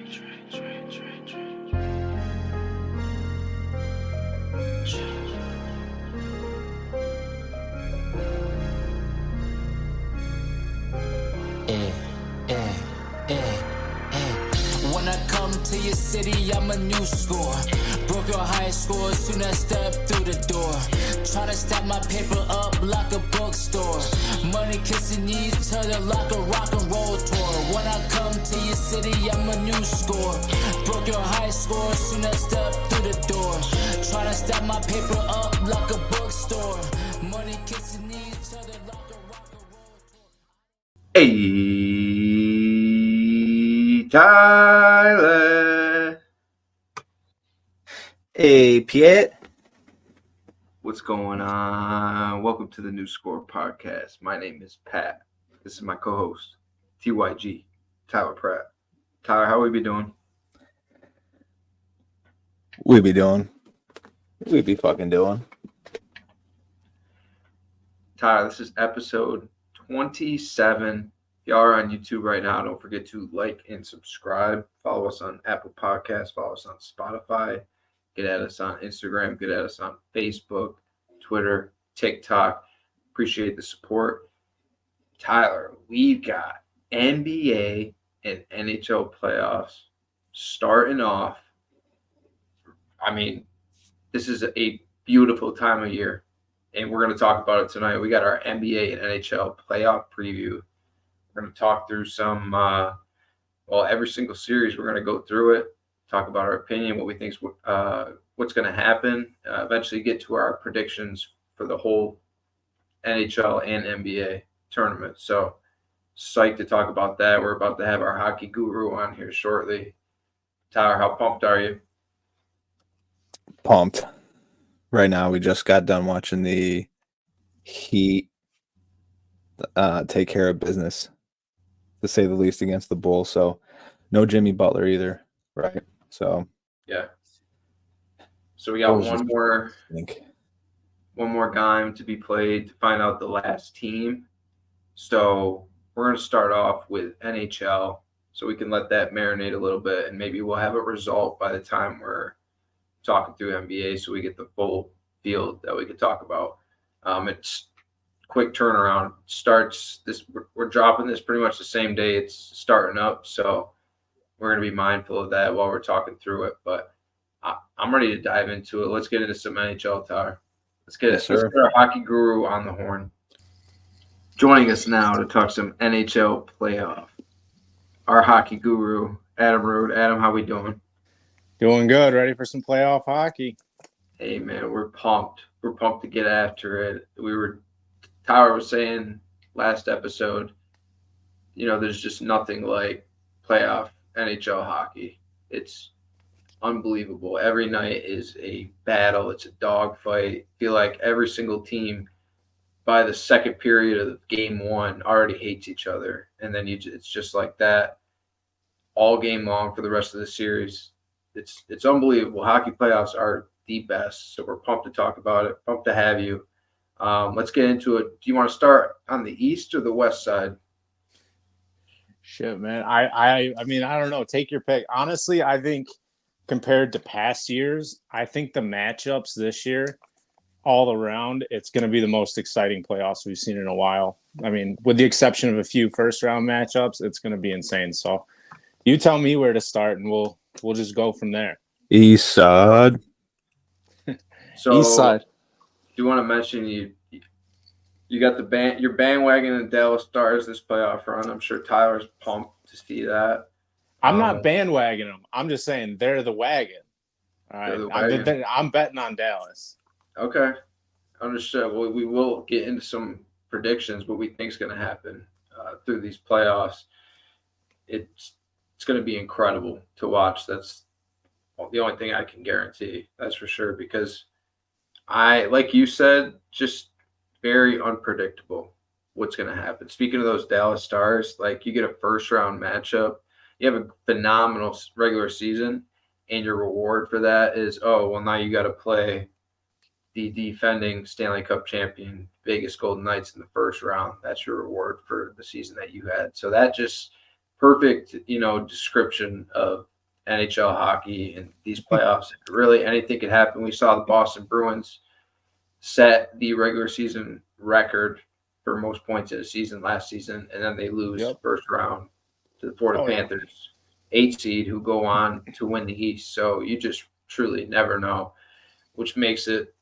When I come to your city, I'm a new score. Broke your high score soon as I step through the door. Tryna stack my paper up like a bookstore. Money kissing each other like a rock and roll tour. When I come to your city, I'm a new score. Broke your high score soon as I step through the door. Tryna stack my paper up like a bookstore. Money kissing each other like a rock and roll tour. Hey, Tyler. Hey, Piet. What's going on? Welcome to the New Score podcast. My name is Pat. This is my co-host, TYG, Tyler Pratt. Tyler, how we be doing? We be fucking doing. Tyler, this is episode 27. If y'all are on YouTube right now, don't forget to like and subscribe. Follow us on Apple Podcasts. Follow us on Spotify. Get at us on Instagram. Get at us on Facebook, Twitter, TikTok. Appreciate the support. Tyler, we've got NBA and NHL playoffs starting off. I mean, this is a beautiful time of year, and we're going to talk about it tonight. We got our NBA and NHL playoff preview. We're going to talk through some, every single series. We're going to go through it, talk about our opinion, what we think is what's going to happen. Eventually, get to our predictions for the whole NHL and NBA tournament. So, psyched to talk about that. We're about to have our hockey guru on here shortly. Tyler, how pumped are you? Pumped. Right now, we just got done watching the Heat take care of business, to say the least, against the Bulls. So, no Jimmy Butler either, right? So, yeah. So we got one more game to be played to find out the last team. So we're going to start off with NHL, so we can let that marinate a little bit, and maybe we'll have a result by the time we're talking through NBA, so we get the full field that we could talk about. It's quick turnaround. Starts this. We're dropping this pretty much the same day it's starting up, so we're going to be mindful of that while we're talking through it. But I'm ready to dive into it. Let's get into some NHL, Tyler. Let's get our hockey guru on the horn. Joining us now to talk some NHL playoff, our hockey guru, Adam Roode. Adam, how we doing? Doing good. Ready for some playoff hockey. Hey, man, we're pumped. We're pumped to get after it. Tyler was saying last episode, there's just nothing like playoff NHL hockey. It's unbelievable. Every night is a battle. It's a dogfight. I feel like every single team by the second period of game one already hates each other. And then it's just like that all game long for the rest of the series. It's unbelievable. Hockey playoffs are the best. So we're pumped to talk about it. Pumped to have you. Let's get into it. Do you want to start on the east or the west side? Shit, man. I mean, I don't know. Take your pick. Honestly, I think compared to past years, I think the matchups this year, all around, it's going to be the most exciting playoffs we've seen in a while. I mean, with the exception of a few first-round matchups, it's going to be insane. So you tell me where to start, and we'll just go from there. East side. So, East side. Do you want to mention you got your bandwagon in Dallas Stars this playoff run? I'm sure Tyler's pumped to see that. I'm not bandwagoning them. I'm just saying they're the wagon. All right, I'm betting on Dallas. Okay, understood. Well, we will get into some predictions, what we think is going to happen through these playoffs. It's going to be incredible to watch. That's the only thing I can guarantee. That's for sure, because like you said, just very unpredictable what's going to happen. Speaking of those Dallas Stars, like you get a first-round matchup, you have a phenomenal regular season, and your reward for that is, now you got to play the defending Stanley Cup champion Vegas Golden Knights in the first round. That's your reward for the season that you had. So that just perfect, description of NHL hockey and these playoffs. Really, anything could happen. We saw the Boston Bruins set the regular season record for most points in a season last season, and then they lose first round to the Florida Panthers, 8 seed, who go on to win the East. So you just truly never know, which makes it,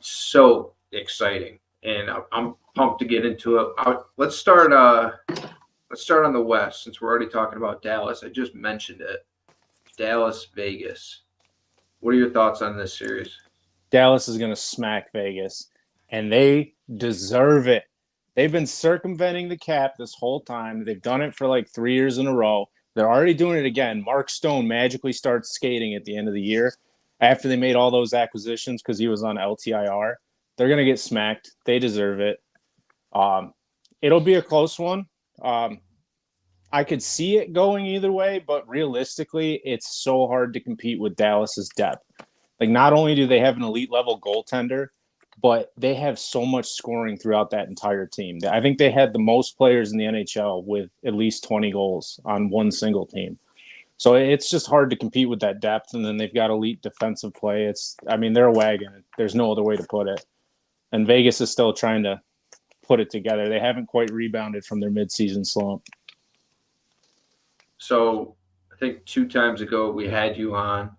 so exciting. And I'm pumped to get into it. Let's start on the West, since we're already talking about Dallas. I just mentioned it. Dallas, Vegas. What are your thoughts on this series? Dallas is going to smack Vegas, and they deserve it. They've been circumventing the cap this whole time. They've done it for like 3 years in a row. They're already doing it again. Mark Stone magically starts skating at the end of the year after they made all those acquisitions because he was on LTIR. They're going to get smacked. They deserve it. It'll be a close one. I could see it going either way, but realistically, it's so hard to compete with Dallas's depth. Like, not only do they have an elite level goaltender, but they have so much scoring throughout that entire team. I think they had the most players in the NHL with at least 20 goals on one single team. So it's just hard to compete with that depth. And then they've got elite defensive play. They're a wagon. There's no other way to put it. And Vegas is still trying to put it together. They haven't quite rebounded from their midseason slump. So I think 2 times ago we had you on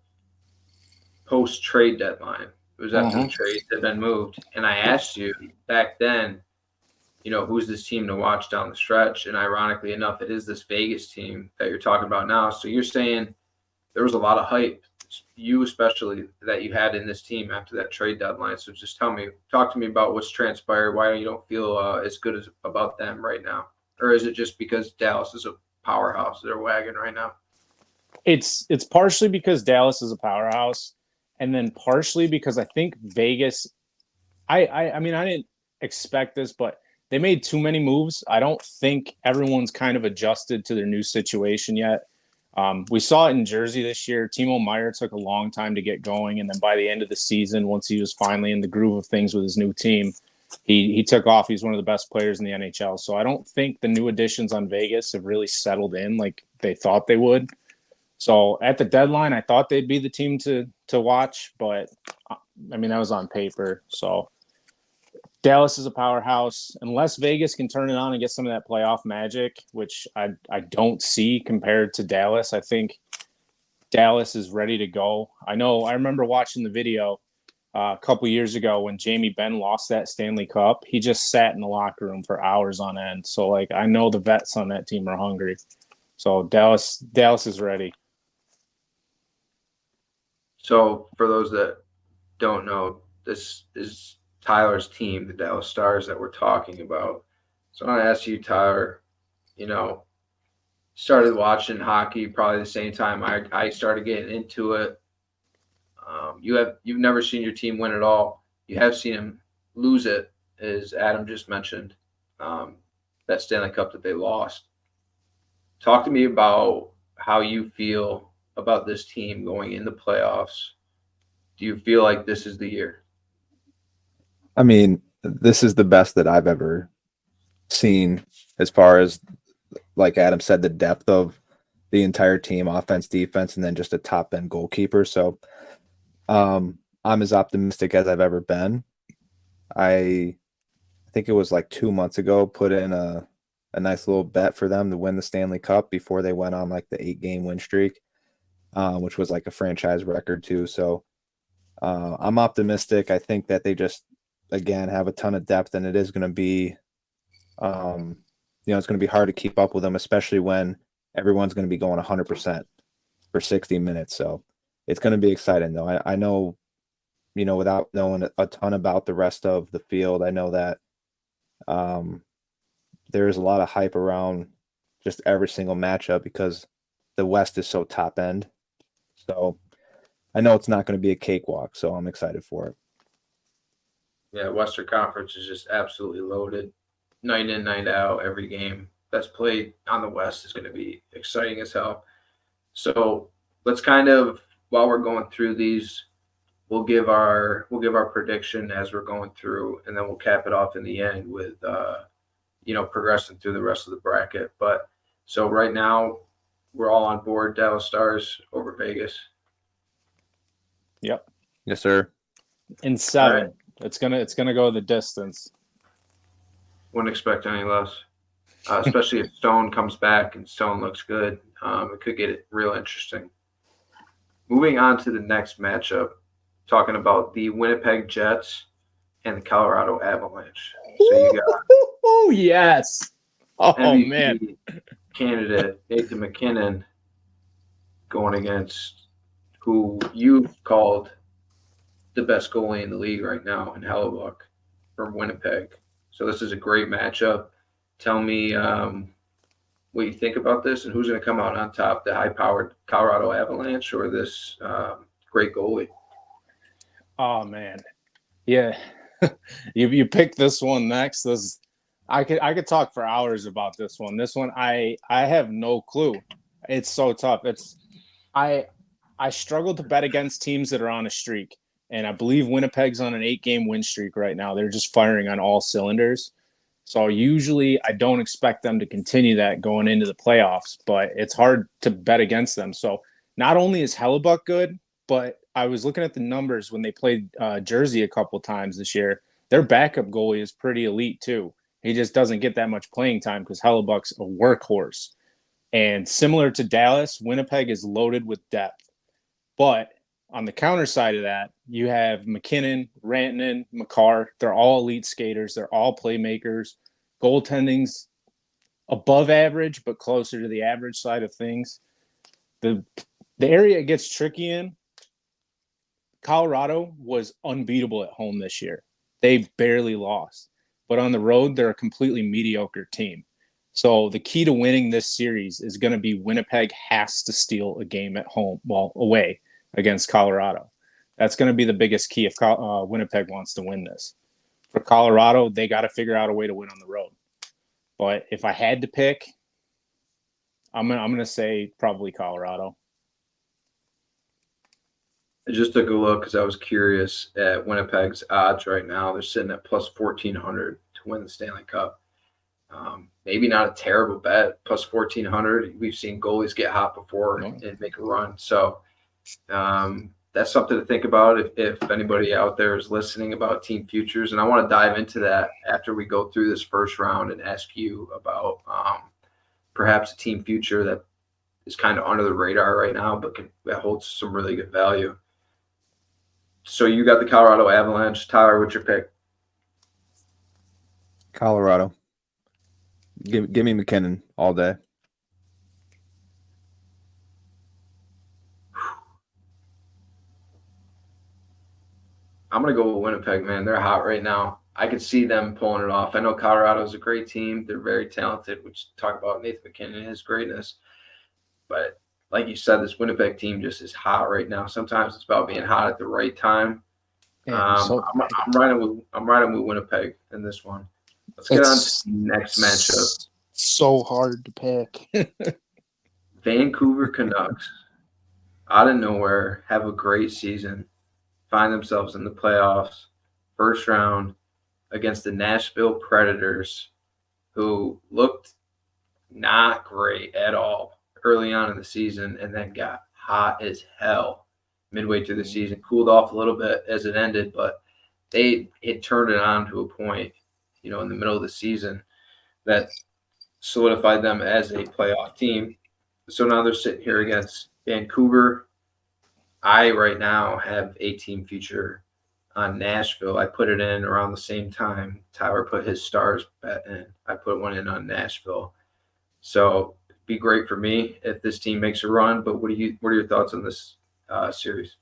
post-trade deadline. It was after the trades had been moved. And I asked you back then, who's this team to watch down the stretch? And ironically enough, it is this Vegas team that you're talking about now. So you're saying there was a lot of hype, you especially, that you had in this team after that trade deadline. So just talk to me about what's transpired, why you don't feel as good about them right now. Or is it just because Dallas is a powerhouse, they're wagon right now? It's partially because Dallas is a powerhouse, and then partially because I think Vegas, I didn't expect this, but they made too many moves. I don't think everyone's kind of adjusted to their new situation yet. We saw it in Jersey this year. Timo Meier took a long time to get going, and then by the end of the season, once he was finally in the groove of things with his new team, he took off. He's one of the best players in the NHL. So I don't think the new additions on Vegas have really settled in like they thought they would. So at the deadline, I thought they'd be the team to watch, but that was on paper. So Dallas is a powerhouse. Unless Vegas can turn it on and get some of that playoff magic, which I don't see compared to Dallas. I think Dallas is ready to go. I remember watching the video a couple years ago when Jamie Benn lost that Stanley Cup. He just sat in the locker room for hours on end. So, I know the vets on that team are hungry. So Dallas is ready. So for those that don't know, this is Tyler's team, the Dallas Stars that we're talking about. So I want to ask you, Tyler, started watching hockey probably the same time I started getting into it. You've never seen your team win at all. You have seen them lose it, as Adam just mentioned, that Stanley Cup that they lost. Talk to me about how you feel about this team going in the playoffs. Do you feel like this is the year? This is the best that I've ever seen as far as, like Adam said, the depth of the entire team, offense, defense, and then just a top-end goalkeeper. So I'm as optimistic as I've ever been. I think it was like 2 months ago, put in a nice little bet for them to win the Stanley Cup before they went on like the 8-game win streak, which was like a franchise record too. So I'm optimistic. I think that they just, again, have a ton of depth, and it is going to be, it's going to be hard to keep up with them, especially when everyone's going to be going 100% for 60 minutes. So it's going to be exciting, though. I know, without knowing a ton about the rest of the field, I know that there is a lot of hype around just every single matchup because the West is so top end. So I know it's not going to be a cakewalk, so I'm excited for it. Yeah, Western Conference is just absolutely loaded. Night in, night out, every game that's played on the West is going to be exciting as hell. So let's kind of, while we're going through these, we'll give our prediction as we're going through, and then we'll cap it off in the end with progressing through the rest of the bracket. But so right now, we're all on board Dallas Stars over Vegas. Yep. Yes, sir. In 7. Right. It's gonna go the distance. Wouldn't expect any less, especially if Stone comes back and Stone looks good. It could get it real interesting. Moving on to the next matchup, talking about the Winnipeg Jets and the Colorado Avalanche. So you got Oh yes. Oh MVP man. candidate Nathan McKinnon going against who you've called the best goalie in the league right now in Hellebuck from Winnipeg. So this is a great matchup. Tell me what you think about this and who's going to come out on top, the high-powered Colorado Avalanche or this great goalie? Oh man. Yeah. you picked this one next. I could talk for hours about this one. This one I have no clue. It's so tough. I struggle to bet against teams that are on a streak. And I believe Winnipeg's on an 8-game win streak right now. They're just firing on all cylinders. So usually I don't expect them to continue that going into the playoffs, but it's hard to bet against them. So not only is Hellebuck good, but I was looking at the numbers when they played Jersey a couple times this year. Their backup goalie is pretty elite too. He just doesn't get that much playing time because Hellebuck's a workhorse. And similar to Dallas, Winnipeg is loaded with depth. But on the counter side of that, you have McKinnon, Rantanen, Makar. They're all elite skaters. They're all playmakers. Goaltending's above average, but closer to the average side of things. The area it gets tricky in, Colorado was unbeatable at home this year. They barely lost. But on the road, they're a completely mediocre team. So the key to winning this series is going to be Winnipeg has to steal a game at home, well, away against Colorado. That's going to be the biggest key if Winnipeg wants to win this. For Colorado, they got to figure out a way to win on the road. But if I had to pick, I'm gonna say probably Colorado. I just took a look because I was curious at Winnipeg's odds right now. They're sitting at plus 1,400 to win the Stanley Cup. Maybe not a terrible bet, plus 1,400. We've seen goalies get hot before and make a run. So that's something to think about if anybody out there is listening about team futures. And I want to dive into that after we go through this first round and ask you about perhaps a team future that is kind of under the radar right now, but that holds some really good value. So you got the Colorado Avalanche. Tyler, what's your pick? Colorado. Give me McKinnon all day. I'm going to go with Winnipeg, man. They're hot right now. I could see them pulling it off. I know Colorado's a great team. They're very talented, which talk about Nathan McKinnon and his greatness. But like you said, this Winnipeg team just is hot right now. Sometimes it's about being hot at the right time. I'm riding with Winnipeg in this one. Let's get on to the next matchup. So hard to pick. Vancouver Canucks, out of nowhere, have a great season, find themselves in the playoffs, first round against the Nashville Predators, who looked not great at all early on in the season and then got hot as hell midway through the season, cooled off a little bit as it ended, but it turned it on to a point, in the middle of the season that solidified them as a playoff team. So now they're sitting here against Vancouver. I right now have a team future on Nashville. I put it in around the same time Tyler put his Stars bet in. I put one in on Nashville. So it'd be great for me if this team makes a run. But what are your thoughts on this series?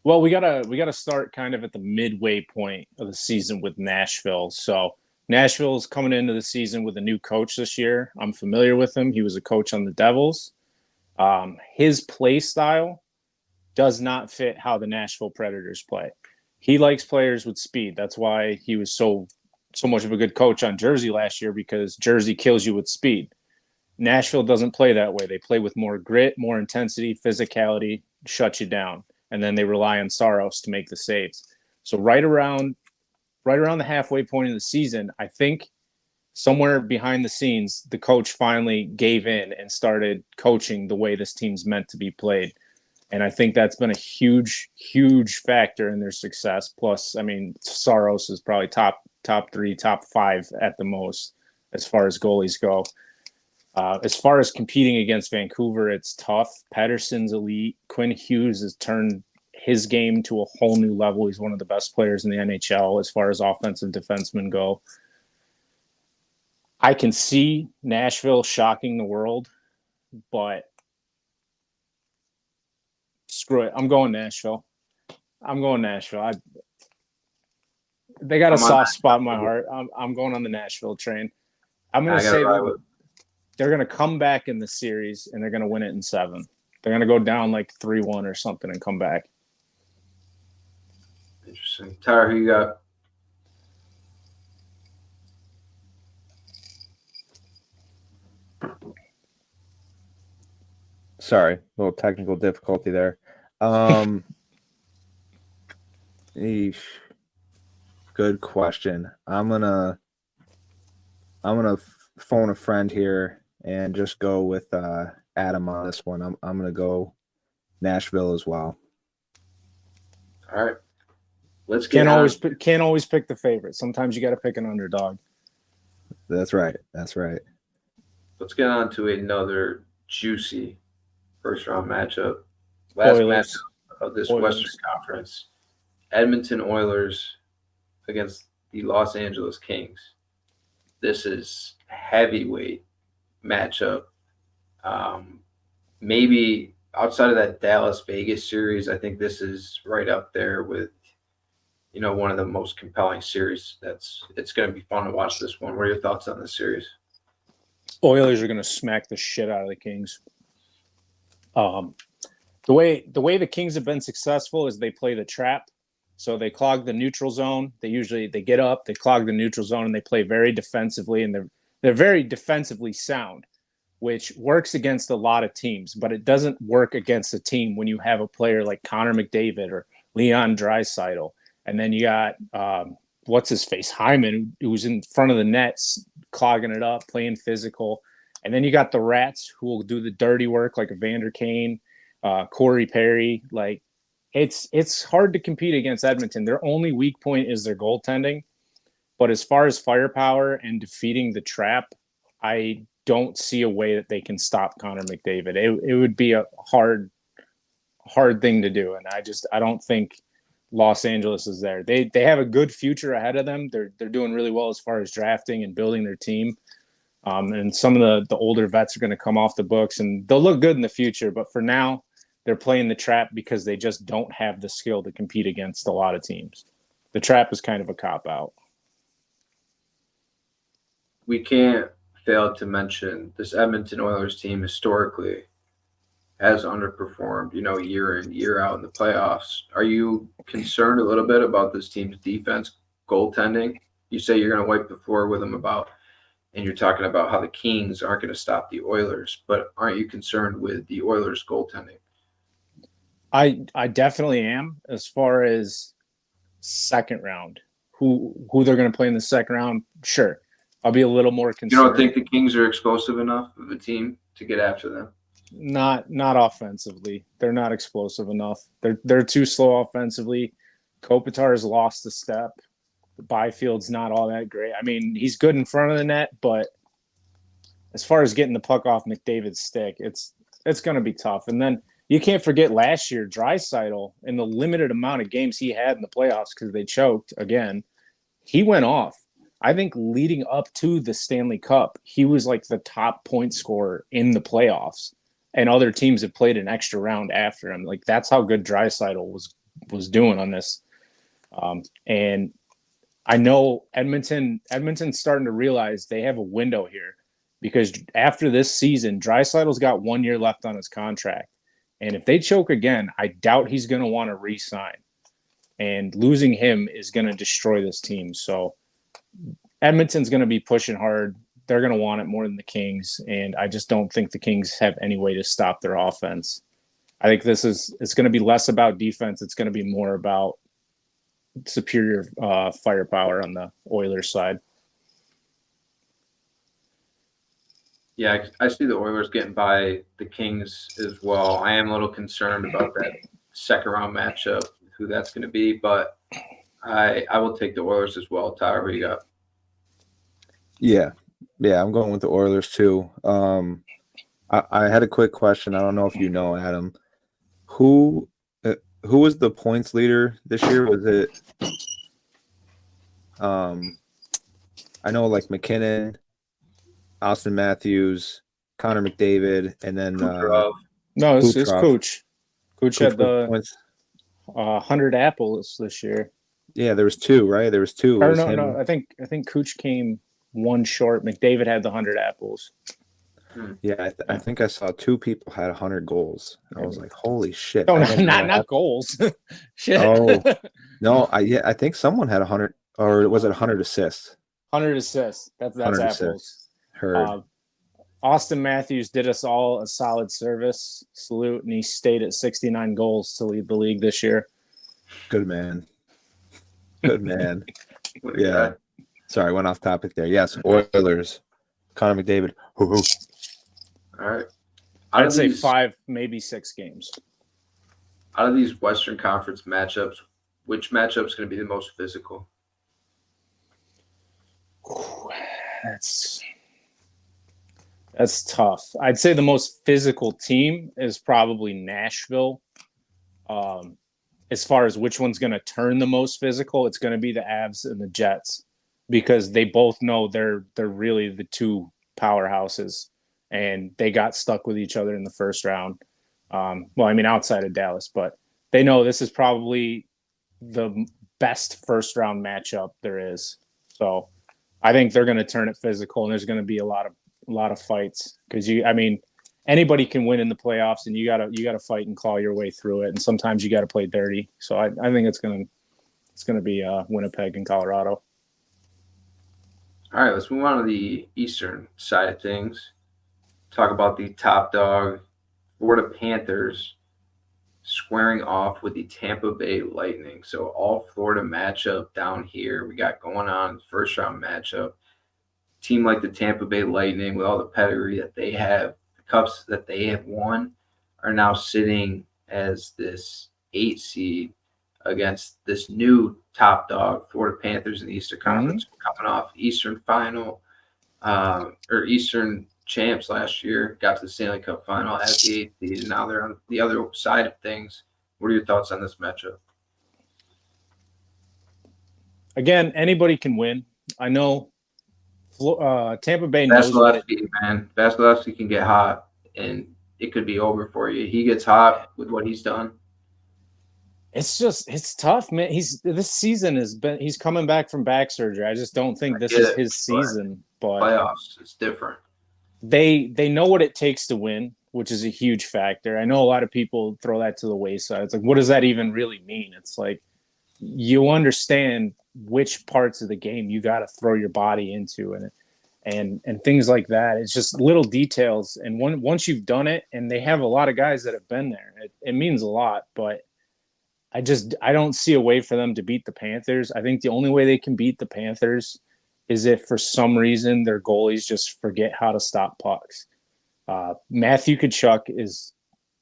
Well, we gotta start kind of at the midway point of the season with Nashville. So Nashville's coming into the season with a new coach this year. I'm familiar with him. He was a coach on the Devils. His play style does not fit how the Nashville Predators play. He likes players with speed. That's why he was so much of a good coach on Jersey last year, because Jersey kills you with speed. Nashville doesn't play that way. They play with more grit, more intensity, physicality, shut you down. And then they rely on Saros to make the saves. So right around the halfway point of the season, I think somewhere behind the scenes, the coach finally gave in and started coaching the way this team's meant to be played. And I think that's been a huge, huge factor in their success. Plus, I mean, Saros is probably top 3, top 5 at the most as far as goalies go. As far as competing against Vancouver, it's tough. Pettersson's elite. Quinn Hughes has turned his game to a whole new level. He's one of the best players in the NHL as far as offensive defensemen go. I can see Nashville shocking the world, but screw it. I'm going Nashville. They got a soft spot in my heart. I'm going on the Nashville train. I'm going to say they're going to come back in the series and they're going to win it in 7. They're going to go down like 3-1 or something and come back. Interesting. Tyler, who you got? Sorry, a little technical difficulty there. Good question. I'm gonna phone a friend here and just go with Adam on this one. I'm gonna go Nashville as well. All right. Let's can't always pick the favorite. Sometimes you got to pick an underdog. That's right. Let's get on to another juicy first round matchup. Last matchup of this Western Conference. Edmonton Oilers against the Los Angeles Kings. This is heavyweight matchup. Maybe outside of that Dallas-Vegas series, I think this is right up there with, one of the most compelling series. It's going to be fun to watch this one. What are your thoughts on this series? Oilers are going to smack the shit out of the Kings. The way the Kings have been successful is they play the trap. So they clog the neutral zone. They get up, they clog the neutral zone, and they play very defensively, and they're very defensively sound, which works against a lot of teams, but it doesn't work against a team when you have a player like Connor McDavid or Leon Draisaitl. And then you got what's his face, Hyman, who's in front of the nets, clogging it up, playing physical. And then you got the Rats who will do the dirty work like Evander Kane, Corey Perry. Like it's hard to compete against Edmonton. Their only weak point is their goaltending. But as far as firepower and defeating the trap, I don't see a way that they can stop Connor McDavid. It would be a hard thing to do. And I don't think Los Angeles is there. They have a good future ahead of them. They're doing really well as far as drafting and building their team. And some of the older vets are going to come off the books and they'll look good in the future. But for now, they're playing the trap because they just don't have the skill to compete against a lot of teams. The trap is kind of a cop-out. We can't fail to mention this Edmonton Oilers team historically has underperformed, year in, year out in the playoffs. Are you concerned a little bit about this team's defense, goaltending? You say you're going to wipe the floor with them and you're talking about how the Kings aren't going to stop the Oilers, but aren't you concerned with the Oilers' goaltending? I definitely am. As far as second round, who they're going to play in the second round, sure. I'll be a little more concerned. You don't think the Kings are explosive enough of a team to get after them? Not offensively. They're not explosive enough. They're too slow offensively. Kopitar has lost a step. Byfield's not all that great. I mean, he's good in front of the net, but as far as getting the puck off McDavid's stick, it's going to be tough. And then you can't forget last year, Draisaitl, in the limited amount of games he had in the playoffs because they choked again, he went off. I think leading up to the Stanley Cup, he was like the top point scorer in the playoffs, and other teams have played an extra round after him. Like that's how good Draisaitl was doing on this. And I know Edmonton's starting to realize they have a window here because after this season, Draisaitl's got 1 year left on his contract. And if they choke again, I doubt he's going to want to re-sign. And losing him is going to destroy this team. So Edmonton's going to be pushing hard. They're going to want it more than the Kings. And I just don't think the Kings have any way to stop their offense. I think it's going to be less about defense. It's going to be more about superior firepower on the Oilers side. Yeah, I see the Oilers getting by the Kings as well. I am a little concerned about that second round matchup, who that's going to be, but I will take the Oilers as well. Tyler, what you got? Yeah. Yeah, I'm going with the Oilers too. I had a quick question. I don't know if you know, Adam. Who who was the points leader this year? Was it I know like McKinnon, Austin Matthews, Connor McDavid, and then Kucherov. No, it's Kucherov. Cooch. Cooch Kucherov had the points. 100 apples this year. Yeah, there was two, right? There was two. It Or was no, him. no. I think Cooch came one short. McDavid had the 100 apples. Yeah, I think I saw two people had 100 goals. I was like, holy shit! No, I didn't know not goals. Shit. Oh. No, I think someone had 100, or was it 100 assists? 100 assists. That's 100 apples. assists. Heard. Austin Matthews did us all a solid service. Salute, and he stayed at 69 goals to lead the league this year. Good man. Good man. What do you Yeah. got? Sorry, went off topic there. Yes, Oilers. Connor McDavid. Hoo-hoo. All right. I'd say 5, maybe 6 games. Out of these Western Conference matchups, which matchup is going to be the most physical? That's tough. I'd say the most physical team is probably Nashville. As far as which one's going to turn the most physical, it's going to be the Avs and the Jets, because they both know they're really the two powerhouses, and they got stuck with each other in the first round. Well, I mean, outside of Dallas, but they know this is probably the best first round matchup there is. So I think they're going to turn it physical, and there's going to be a lot of fights, because anybody can win in the playoffs, and you gotta fight and claw your way through it, and sometimes you got to play dirty. So I think it's gonna be Winnipeg and Colorado. All right, let's move on to the Eastern side of things. Talk about the top dog Florida Panthers squaring off with the Tampa Bay Lightning. So all Florida matchup down here we got going on, first round matchup. Team like the Tampa Bay Lightning, with all the pedigree that they have, the cups that they have won, are now sitting as this 8 seed against this new top dog, Florida Panthers in the Eastern Conference, coming off Eastern final, or Eastern champs last year, got to the Stanley Cup final as the 8th seed, and now they're on the other side of things. What are your thoughts on this matchup? Again, anybody can win. I know Tampa Bay knows Vasilevsky can get hot, and it could be over for you. He gets hot with what he's done. It's tough, man. This season he's coming back from back surgery. I just don't think this is his season. But playoffs, it's different. They know what it takes to win, which is a huge factor. I know a lot of people throw that to the wayside. It's like, what does that even really mean? It's like, you understand which parts of the game you got to throw your body into, and things like that. It's just little details. And once you've done it, and they have a lot of guys that have been there, it means a lot. But I don't see a way for them to beat the Panthers. I think the only way they can beat the Panthers is if for some reason their goalies just forget how to stop pucks. Matthew Tkachuk is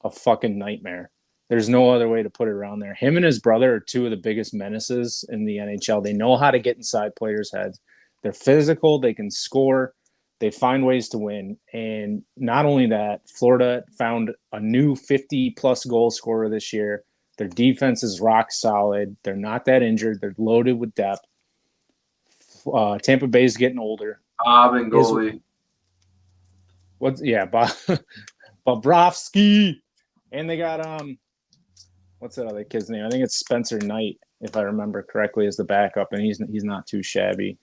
a fucking nightmare. There's no other way to put it around there. Him and his brother are two of the biggest menaces in the NHL. They know how to get inside players' heads. They're physical. They can score. They find ways to win. And not only that, Florida found a new 50-plus goal scorer this year. Their defense is rock solid. They're not that injured. They're loaded with depth. Tampa Bay's getting older. Bob and goalie. Bobrovsky. And they got what's that other kid's name? I think it's Spencer Knight, if I remember correctly, as the backup, and he's not too shabby.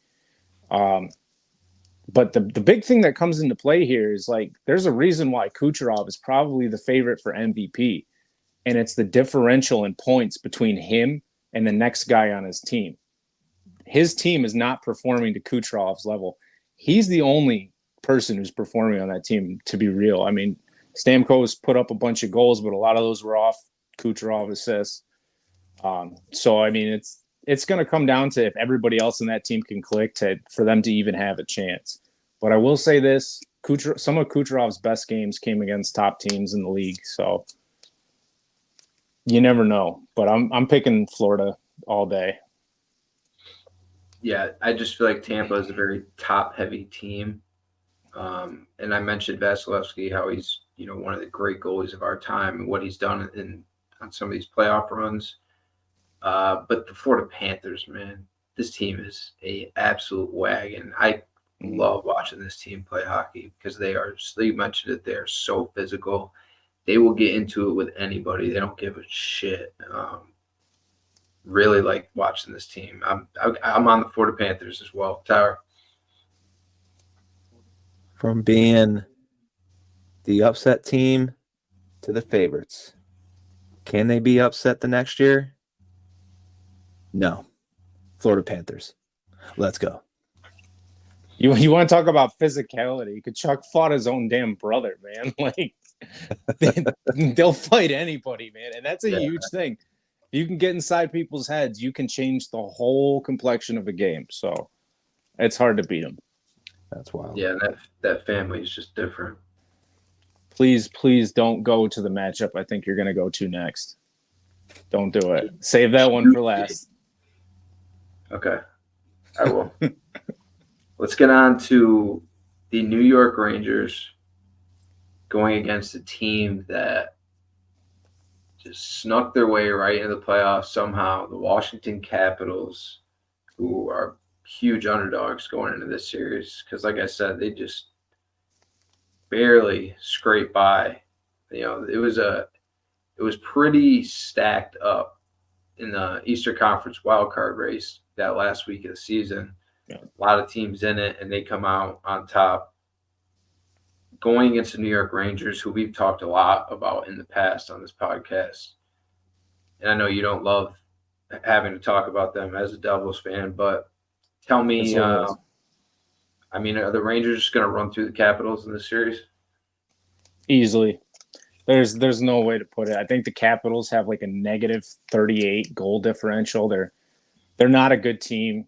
But the big thing that comes into play here is, like, there's a reason why Kucherov is probably the favorite for MVP, and it's the differential in points between him and the next guy on his team. His team is not performing to Kucherov's level. He's the only person who's performing on that team, to be real. I mean, Stamkos put up a bunch of goals, but a lot of those were off Kucherov assists. So, I mean, it's going to come down to if everybody else in that team can click for them to even have a chance. But I will say this, some of Kucherov's best games came against top teams in the league. So you never know. But I'm picking Florida all day. Yeah, I just feel like Tampa is a very top-heavy team. And I mentioned Vasilevsky, how he's one of the great goalies of our time and what he's done on some of these playoff runs. But the Florida Panthers, man, this team is a absolute wagon. I love watching this team play hockey because you mentioned it, they're so physical. They will get into it with anybody. They don't give a shit. Really like watching this team. I'm on the Florida Panthers as well. Tower. From being the upset team to the favorites. Can they be upset the next year? No. Florida Panthers. Let's go. You want to talk about physicality? Kachuk fought his own damn brother, man. Like they'll fight anybody, man, and that's a huge thing. If you can get inside people's heads, you can change the whole complexion of a game. So it's hard to beat them. That's wild. Yeah, that family is just different. Please don't go to the matchup I think you're going to go to next. Don't do it. Save that one for last. Okay, I will. Let's get on to the New York Rangers going against a team that just snuck their way right into the playoffs somehow. The Washington Capitals, who are huge underdogs going into this series because, like I said, they just barely scraped by. It was pretty stacked up in the Eastern Conference wildcard race that last week of the season. Yeah. A lot of teams in it, and they come out on top. Going against the New York Rangers, who we've talked a lot about in the past on this podcast. And I know you don't love having to talk about them as a Devils fan, but tell me, are the Rangers just going to run through the Capitals in this series? Easily. There's no way to put it. I think the Capitals have like a negative 38 goal differential. They're not a good team.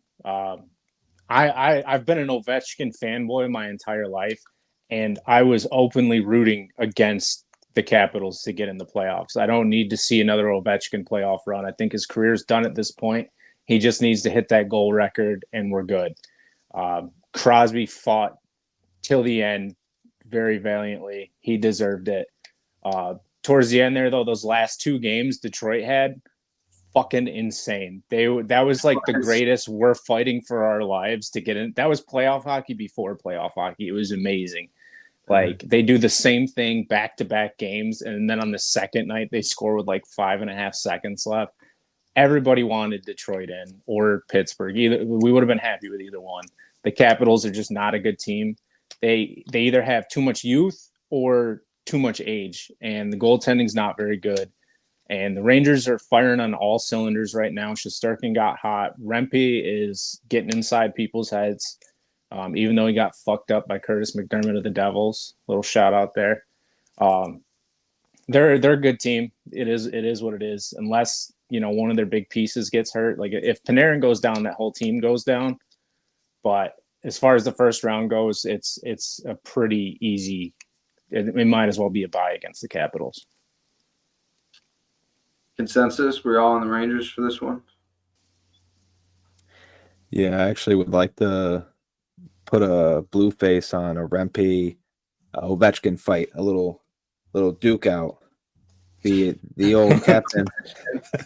I've been an Ovechkin fanboy my entire life, and I was openly rooting against the Capitals to get in the playoffs. I don't need to see another Ovechkin playoff run. I think his career's done at this point. He just needs to hit that goal record, and we're good. Crosby fought till the end very valiantly. He deserved it. Towards the end there, though, those last two games Detroit had, fucking insane. That was like the greatest. We're fighting for our lives to get in. That was playoff hockey before playoff hockey. It was amazing. Like they do the same thing back-to-back games, and then on the second night they score with like 5.5 seconds left. Everybody wanted Detroit in or Pittsburgh. We would have been happy with either one. The Capitals are just not a good team. They either have too much youth or too much age, and the goaltending's not very good. And the Rangers are firing on all cylinders right now. Shesterkin got hot. Rempe is getting inside people's heads, even though he got fucked up by Curtis McDermott of the Devils. Little shout out there. They're a good team. It is what it is. Unless one of their big pieces gets hurt. Like if Panarin goes down, that whole team goes down. But as far as the first round goes, it's a pretty easy. It might as well be a bye against the Capitals. Consensus? We're all on the Rangers for this one? Yeah, I actually would like to put a blue face on a Rempe Ovechkin fight, a little Duke out. The old captain.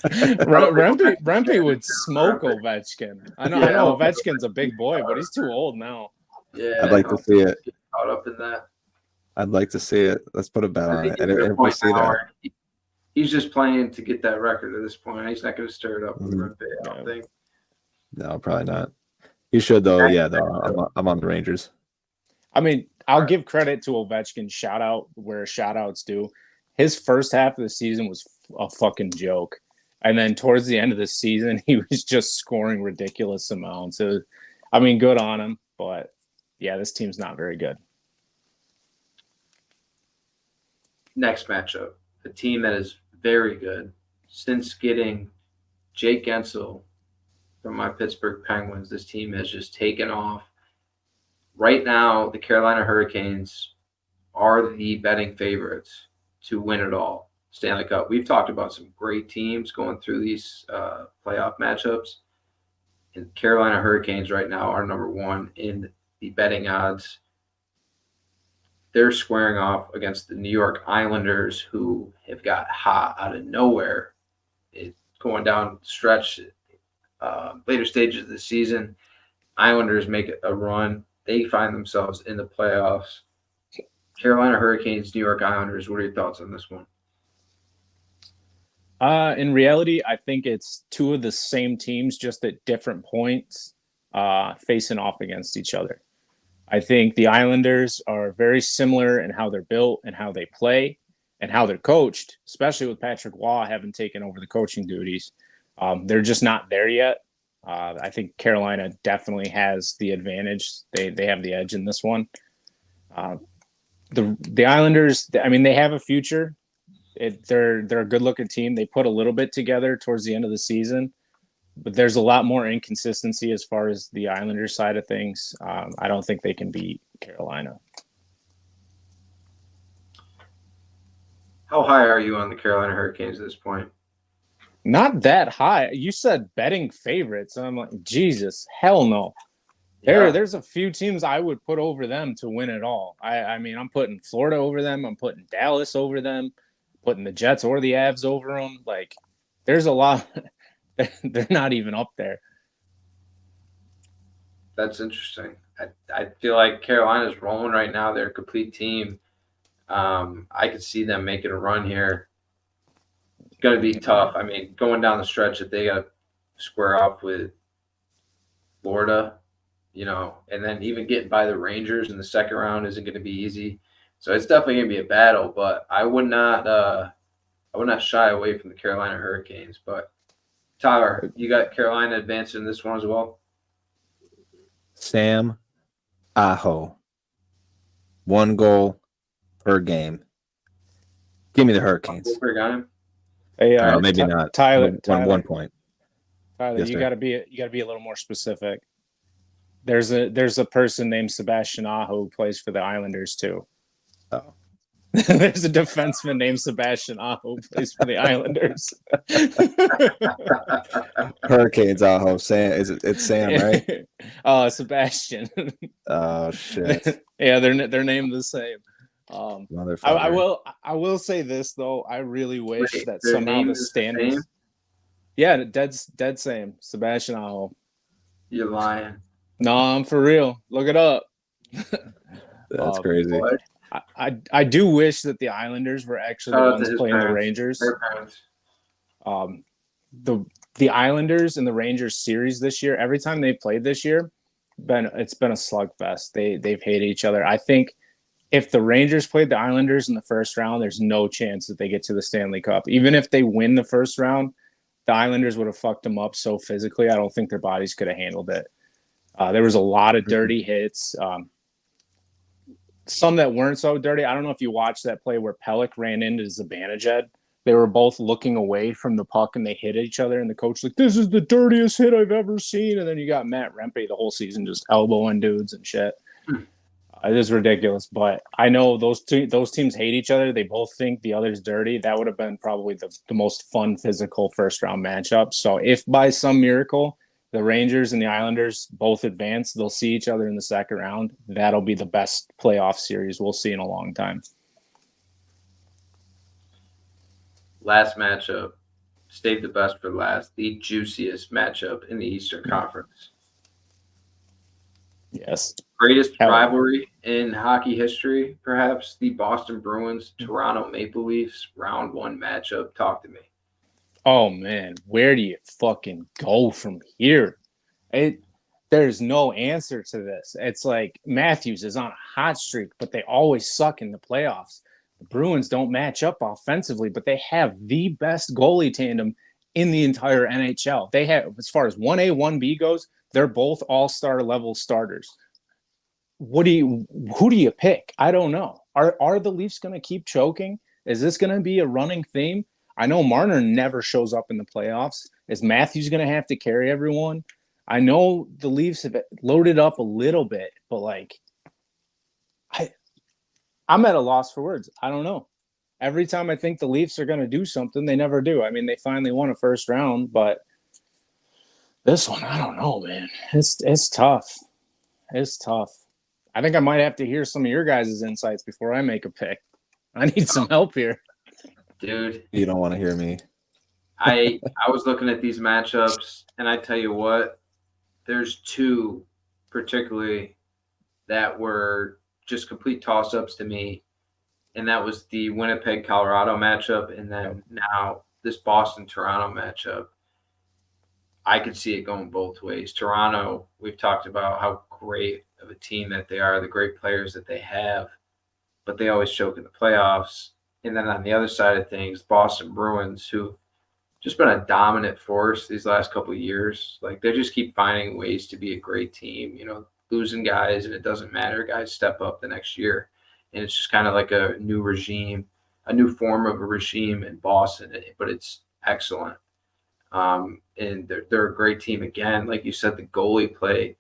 Rempe would smoke Ovechkin. I know Ovechkin's a big boy, but he's too old now. Yeah, I'd like to see it. Caught up in that. I'd like to see it. Let's put a bet on it. And if we see that, he's just playing to get that record at this point. He's not going to stir it up with Rempe, I don't think. No, probably not. He should though. Yeah, though. I'm on the Rangers. I mean, I'll give credit to Ovechkin. Shout out where shout outs do. His first half of the season was a fucking joke. And then towards the end of the season, he was just scoring ridiculous amounts. Good on him. But, yeah, this team's not very good. Next matchup, a team that is very good. Since getting Jake Gensel from my Pittsburgh Penguins, this team has just taken off. right now, the Carolina Hurricanes are the betting favorites to win it all. Stanley Cup. We've talked about some great teams going through these playoff matchups. And Carolina Hurricanes right now are number one in the betting odds. They're squaring off against the New York Islanders, who have got hot out of nowhere. It's going down the stretch, later stages of the season. Islanders make a run. They find themselves in the playoffs. Carolina Hurricanes, New York Islanders. What are your thoughts on this one? In reality, I think it's two of the same teams, just at different points, facing off against each other. I think the Islanders are very similar in how they're built and how they play and how they're coached, especially with Patrick Waugh having taken over the coaching duties. They're just not there yet. I think Carolina definitely has the advantage. They have the edge in this one. The Islanders, I mean, they have a future. They're a good looking team. They put a little bit together towards the end of the season, but there's a lot more inconsistency as far as the Islanders side of things. I don't think they can beat Carolina. How high are you on the Carolina Hurricanes at this point? Not that high. You said betting favorites. I'm like, Jesus, hell no. There's a few teams I would put over them to win it all. I mean, I'm putting Florida over them. I'm putting Dallas over them. Putting the Jets or the Avs over them. Like, there's a lot. They're not even up there. That's interesting. I feel like Carolina's rolling right now. They're a complete team. I could see them making a run here. It's going to be tough. I mean, going down the stretch, if they got to square off with Florida, and then even getting by the Rangers in the second round isn't going to be easy. So it's definitely going to be a battle, but I would not shy away from the Carolina Hurricanes. But Tyler, you got Carolina advancing in this one as well? Sam Aho. 1 goal per game. Give me the Hurricanes. Per game? Hey, maybe not. Tyler. 1 point. Tyler, Yes, you got to be a little more specific. There's a person named Sebastian Aho who plays for the Islanders too. Oh. There's a defenseman named Sebastian Aho who plays for the Islanders. Hurricanes, Aho. Sam, it's Sam, right? Sebastian. Oh shit. Yeah, they're named the same. Motherfucker. I will say this though. I really wish that their somehow name the is the standings. same? Yeah, dead same. Sebastian Aho. You're lying. No, I'm for real. Look it up. That's crazy. What? I do wish that the Islanders were actually the ones playing the Rangers. The Islanders and the Rangers series this year, every time they played this year, it's been a slugfest. They've hated each other. I think if the Rangers played the Islanders in the first round, there's no chance that they get to the Stanley Cup. Even if they win the first round, the Islanders would have fucked them up so physically. I don't think their bodies could have handled it. There was a lot of dirty hits. Some that weren't so dirty. I don't know if you watched that play where Pelech ran into Zibanejad. They were both looking away from the puck and they hit each other. And the coach like, this is the dirtiest hit I've ever seen. And then you got Matt Rempe the whole season just elbowing dudes and shit. It is ridiculous. But I know those teams hate each other. They both think the other's dirty. That would have been probably the most fun physical first round matchup. So if by some miracle the Rangers and the Islanders both advance, they'll see each other in the second round. That'll be the best playoff series we'll see in a long time. Last matchup, saved the best for last, the juiciest matchup in the Eastern Conference. Yes. Greatest rivalry in hockey history, perhaps the Boston Bruins, Toronto Maple Leafs, round 1 matchup. Talk to me. Oh, man, where do you fucking go from here? There's no answer to this. It's like Matthews is on a hot streak, but they always suck in the playoffs. The Bruins don't match up offensively, but they have the best goalie tandem in the entire NHL. They have, as far as 1A, 1B goes, they're both all-star level starters. Who do you pick? I don't know. Are the Leafs going to keep choking? Is this going to be a running theme? I know Marner never shows up in the playoffs. Is Matthews going to have to carry everyone? I know the Leafs have loaded up a little bit, but like I'm at a loss for words. I don't know. Every time I think the Leafs are going to do something, they never do. I mean, they finally won a first round, but this one, I don't know, man. It's tough. It's tough. I think I might have to hear some of your guys' insights before I make a pick. I need some help here. Dude, You don't want to hear me. I was looking at these matchups, and I tell you what, there's two particularly that were just complete toss-ups to me, and that was the Winnipeg-Colorado matchup, and then now this Boston-Toronto matchup. I could see it going both ways. Toronto, we've talked about how great of a team that they are, the great players that they have, but they always choke in the playoffs. And then on the other side of things, Boston Bruins, who just been a dominant force these last couple of years. Like they just keep finding ways to be a great team, losing guys, and it doesn't matter. Guys step up the next year. And it's just kind of like a new regime, a new form of a regime in Boston, but it's excellent. And they're a great team again. Like you said, the goalie play,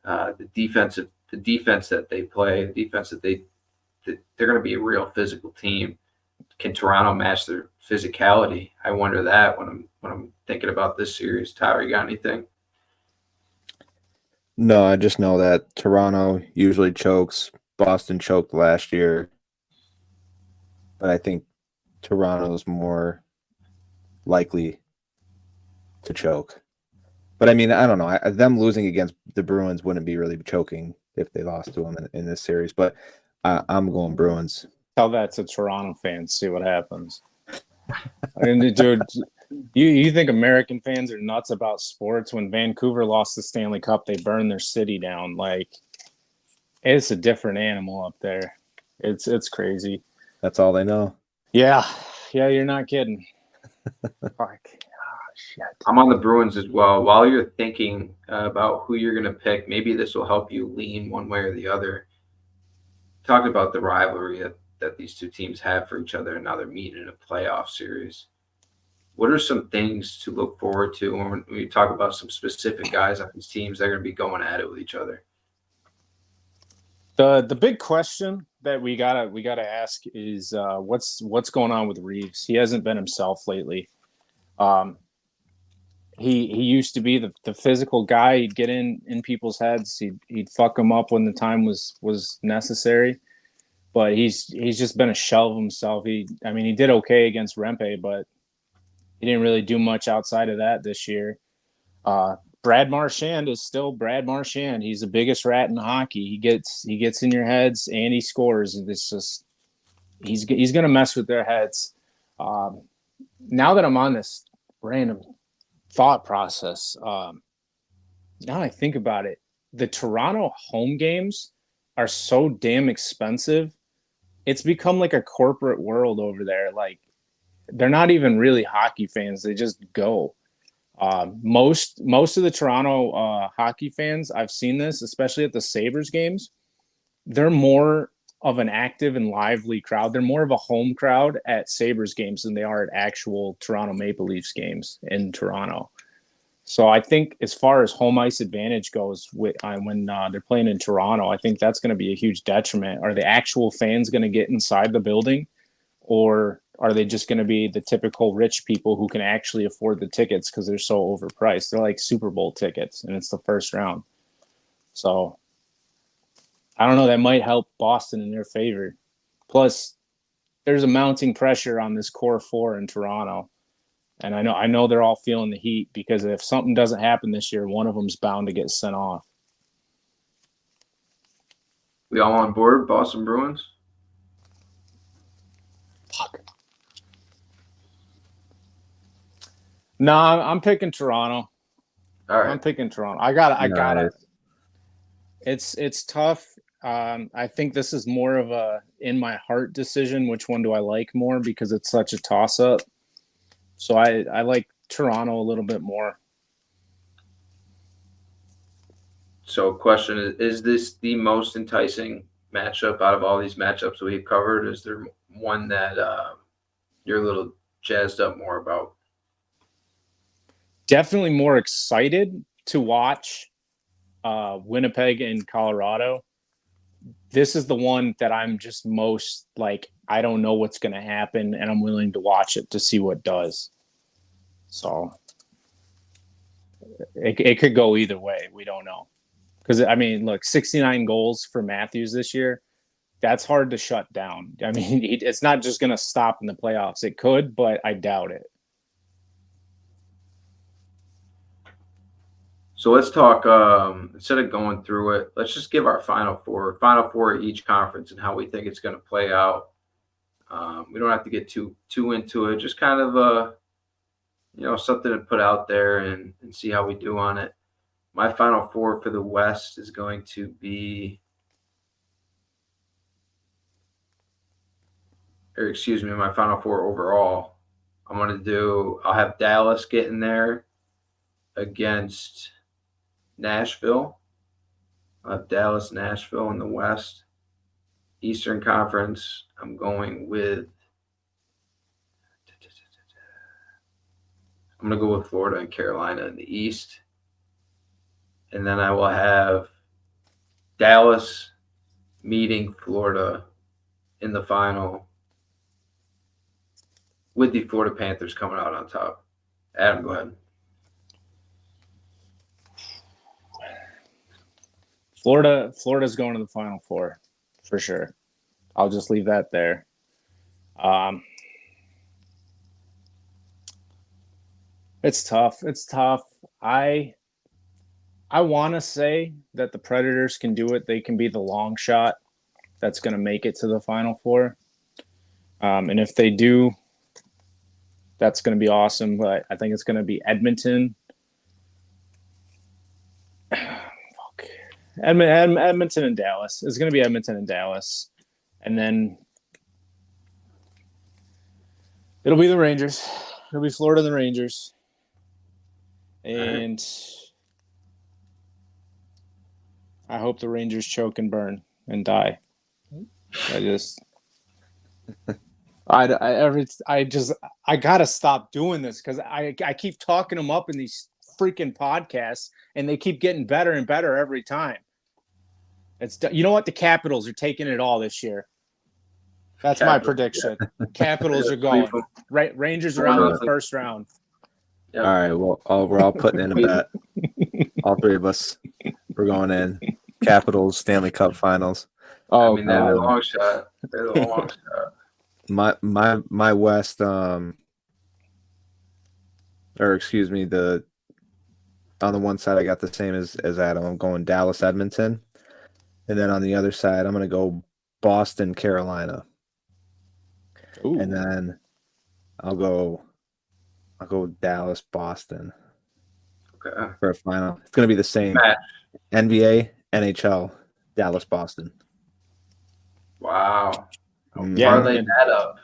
the defense that they play, the defense that they're going to be a real physical team. Can Toronto match their physicality? I wonder that when I'm thinking about this series. Tyler, you got anything? No, I just know that Toronto usually chokes. Boston choked last year, but I think Toronto's more likely to choke. But I mean, I don't know. Them losing against the Bruins wouldn't be really choking if they lost to them in this series. But I'm going Bruins. Tell that to Toronto fans, see what happens. I mean, dude, you think American fans are nuts about sports? When Vancouver lost the Stanley Cup, they burned their city down. Like, it's a different animal up there. It's crazy. That's all they know. Yeah, you're not kidding. Fuck. Shit. I'm on the Bruins as well. While you're thinking about who you're going to pick, maybe this will help you lean one way or the other. Talk about the rivalry that these two teams have for each other, and now they're meeting in a playoff series. What are some things to look forward to when we talk about some specific guys on these teams that are going to be going at it with each other? The big question that we gotta ask is what's going on with Reeves? He hasn't been himself lately. He used to be the physical guy. He'd get in people's heads. He'd fuck them up when the time was necessary. But he's just been a shell of himself. He did okay against Rempe, but he didn't really do much outside of that this year. Brad Marchand is still Brad Marchand. He's the biggest rat in hockey. He gets in your heads and he scores. It's just he's gonna mess with their heads. Now that I'm on this random thought process, now I think about it, the Toronto home games are so damn expensive. It's become like a corporate world over there. Like they're not even really hockey fans. They just go. Most of the Toronto hockey fans, I've seen this, especially at the Sabres games, they're more of an active and lively crowd. They're more of a home crowd at Sabres games than they are at actual Toronto Maple Leafs games in Toronto. So I think as far as home ice advantage goes when they're playing in Toronto, I think that's going to be a huge detriment. Are the actual fans going to get inside the building, or are they just going to be the typical rich people who can actually afford the tickets because they're so overpriced? They're like Super Bowl tickets, and it's the first round. So I don't know. That might help Boston in their favor. Plus, there's a mounting pressure on this core four in Toronto. And I know they're all feeling the heat because if something doesn't happen this year, one of them's bound to get sent off. We all on board, Boston Bruins? Fuck. No, I'm picking Toronto. All right. I'm picking Toronto. I got it. Nice. It's tough. I think this is more of a in my heart decision. Which one do I like more? Because it's such a toss up. So I like Toronto a little bit more. So question is this the most enticing matchup out of all these matchups we've covered? Is there one that you're a little jazzed up more about? Definitely more excited to watch Winnipeg and Colorado. this is the one that I'm just most like, I don't know what's going to happen, and I'm willing to watch it to see what does. So it could go either way. We don't know. Because, I mean, look, 69 goals for Matthews this year, that's hard to shut down. I mean, it's not just going to stop in the playoffs. It could, but I doubt it. So let's talk, instead of going through it, let's just give our Final Four at each conference and how we think it's going to play out. We don't have to get too into it. Just kind of, something to put out there and see how we do on it. My Final Four for the West is going to be, my Final Four overall. I'll have Dallas get in there against Nashville. I'll have Dallas, Nashville in the West. Eastern Conference, I'm going with Florida and Carolina in the East. And then I will have Dallas meeting Florida in the final with the Florida Panthers coming out on top. Adam, go ahead. Florida's going to the Final Four for sure. I'll just leave that there. It's tough. I want to say that the Predators can do it. They can be the long shot that's going to make it to the Final Four. And if they do, that's going to be awesome. But I think it's going to be Edmonton. Edmonton and Dallas. It's going to be Edmonton and Dallas. And then it'll be the Rangers. It'll be Florida and the Rangers. And I hope the Rangers choke and burn and die. I gotta stop doing this because I keep talking them up in these freaking podcasts and they keep getting better and better every time. You know what? The Capitals are taking it all this year. That's my prediction. Yeah. Capitals are going. Rangers are out in the first round. Yep. All right. Well, we're all putting in a bet. All three of us. We're going in. Capitals, Stanley Cup Finals. Oh, I mean, they're the long shot. They're the long shot. My West, on the one side I got the same as Adam. I'm going Dallas, Edmonton. And then on the other side, I'm going to go Boston, Carolina. Ooh. And then I'll go Dallas, Boston. Okay. For a final. It's going to be the same. Match. NBA, NHL, Dallas, Boston. Wow. Parlay that up.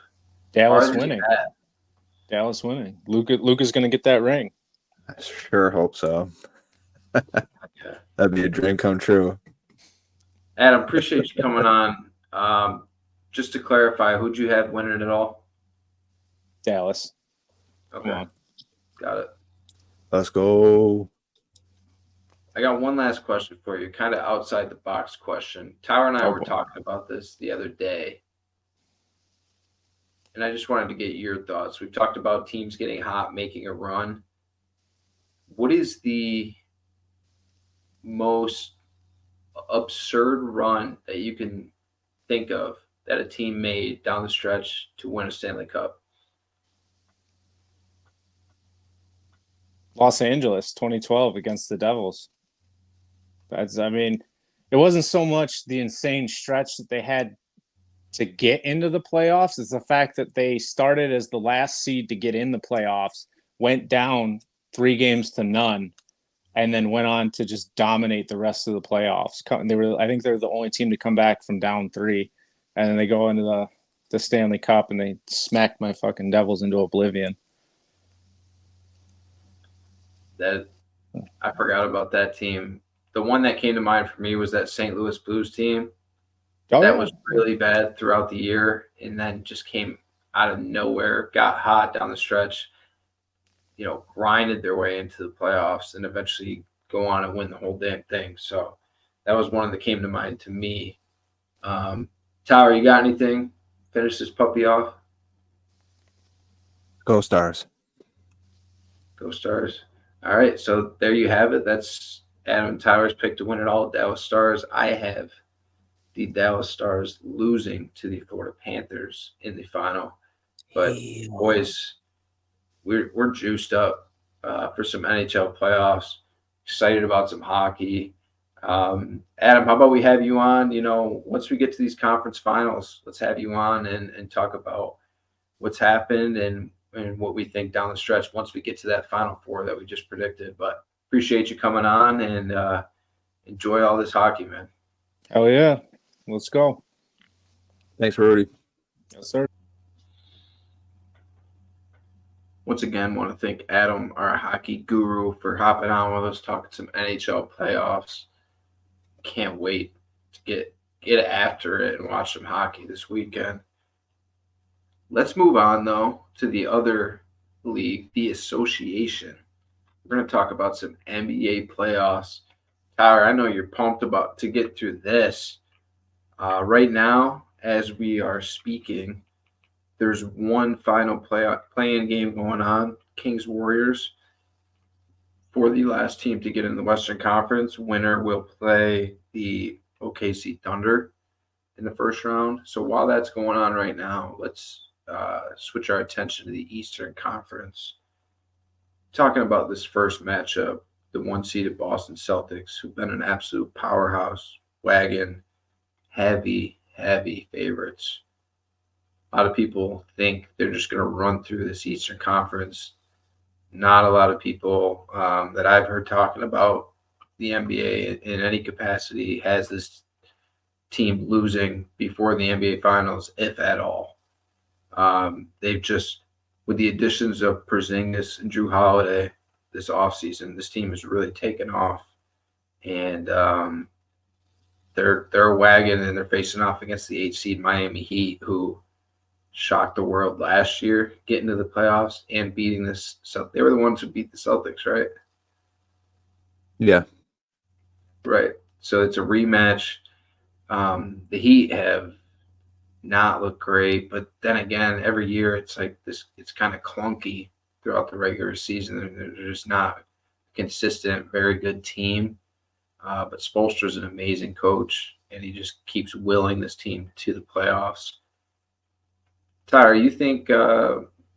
Dallas winning. Dallas winning. Luka's going to get that ring. I sure hope so. That'd be a dream come true. Adam, appreciate you coming on. Just to clarify, who'd you have winning it all? Dallas. Okay. Got it. Let's go. I got one last question for you, kind of outside the box question. Tyler and I were talking about this the other day, and I just wanted to get your thoughts. We've talked about teams getting hot, making a run. What is the most absurd run that you can think of that a team made down the stretch to win a Stanley Cup? Los Angeles, 2012 against the Devils. It wasn't so much the insane stretch that they had to get into the playoffs. It's the fact that they started as the last seed to get in the playoffs, went down 3-0, and then went on to just dominate the rest of the playoffs. I think they're the only team to come back from down 3, and then they go into the Stanley Cup and they smacked my fucking Devils into oblivion. That I forgot about that team. The one that came to mind for me was that St. Louis Blues team. That was really bad throughout the year and then just came out of nowhere, got hot down the stretch, grinded their way into the playoffs and eventually go on and win the whole damn thing. So that was one that came to mind to me Tyler, you got anything? Finish this puppy off. Go Stars. Go Stars. All right, so there you have it. That's Adam and Tyler's pick to win it all. Dallas Stars. I have the Dallas Stars losing to the Florida Panthers in the final. But boys, we're juiced up for some NHL playoffs. Excited about some hockey. Adam, how about we have you on? Once we get to these conference finals, let's have you on and talk about what's happened and what we think down the stretch once we get to that Final Four that we just predicted. But appreciate you coming on and enjoy all this hockey, man. Hell yeah. Let's go. Thanks, Rudy. Yes, sir. Once again, want to thank Adam, our hockey guru, for hopping on with us, talking some NHL playoffs. Can't wait to get after it and watch some hockey this weekend. Let's move on, though, to the other league, the association. We're going to talk about some NBA playoffs. Tyler, I know you're pumped about to get through this. Right now, as we are speaking, there's one final play-in game going on, Kings-Warriors. For the last team to get in the Western Conference, winner will play the OKC Thunder in the first round. So while that's going on right now, let's switch our attention to the Eastern Conference. Talking about this first matchup, the one-seeded Boston Celtics, who've been an absolute powerhouse wagon, heavy favorites. A lot of people think they're just going to run through this Eastern Conference. Not a lot of people that I've heard talking about the NBA in any capacity has this team losing before the NBA Finals, if at all. They've just, with the additions of Porzingis and Drew Holiday this offseason, this team has really taken off. And they're a wagon, and they're facing off against the 8 seed Miami Heat, who shocked the world last year, getting to the playoffs and beating this. So they were the ones who beat the Celtics, right? Yeah. Right. So it's a rematch. The Heat have not looked great, but then again, every year it's like this. It's kind of clunky throughout the regular season. They're just not a consistent, very good team. But Spoelstra's an amazing coach, and he just keeps willing this team to the playoffs. Tyler, you think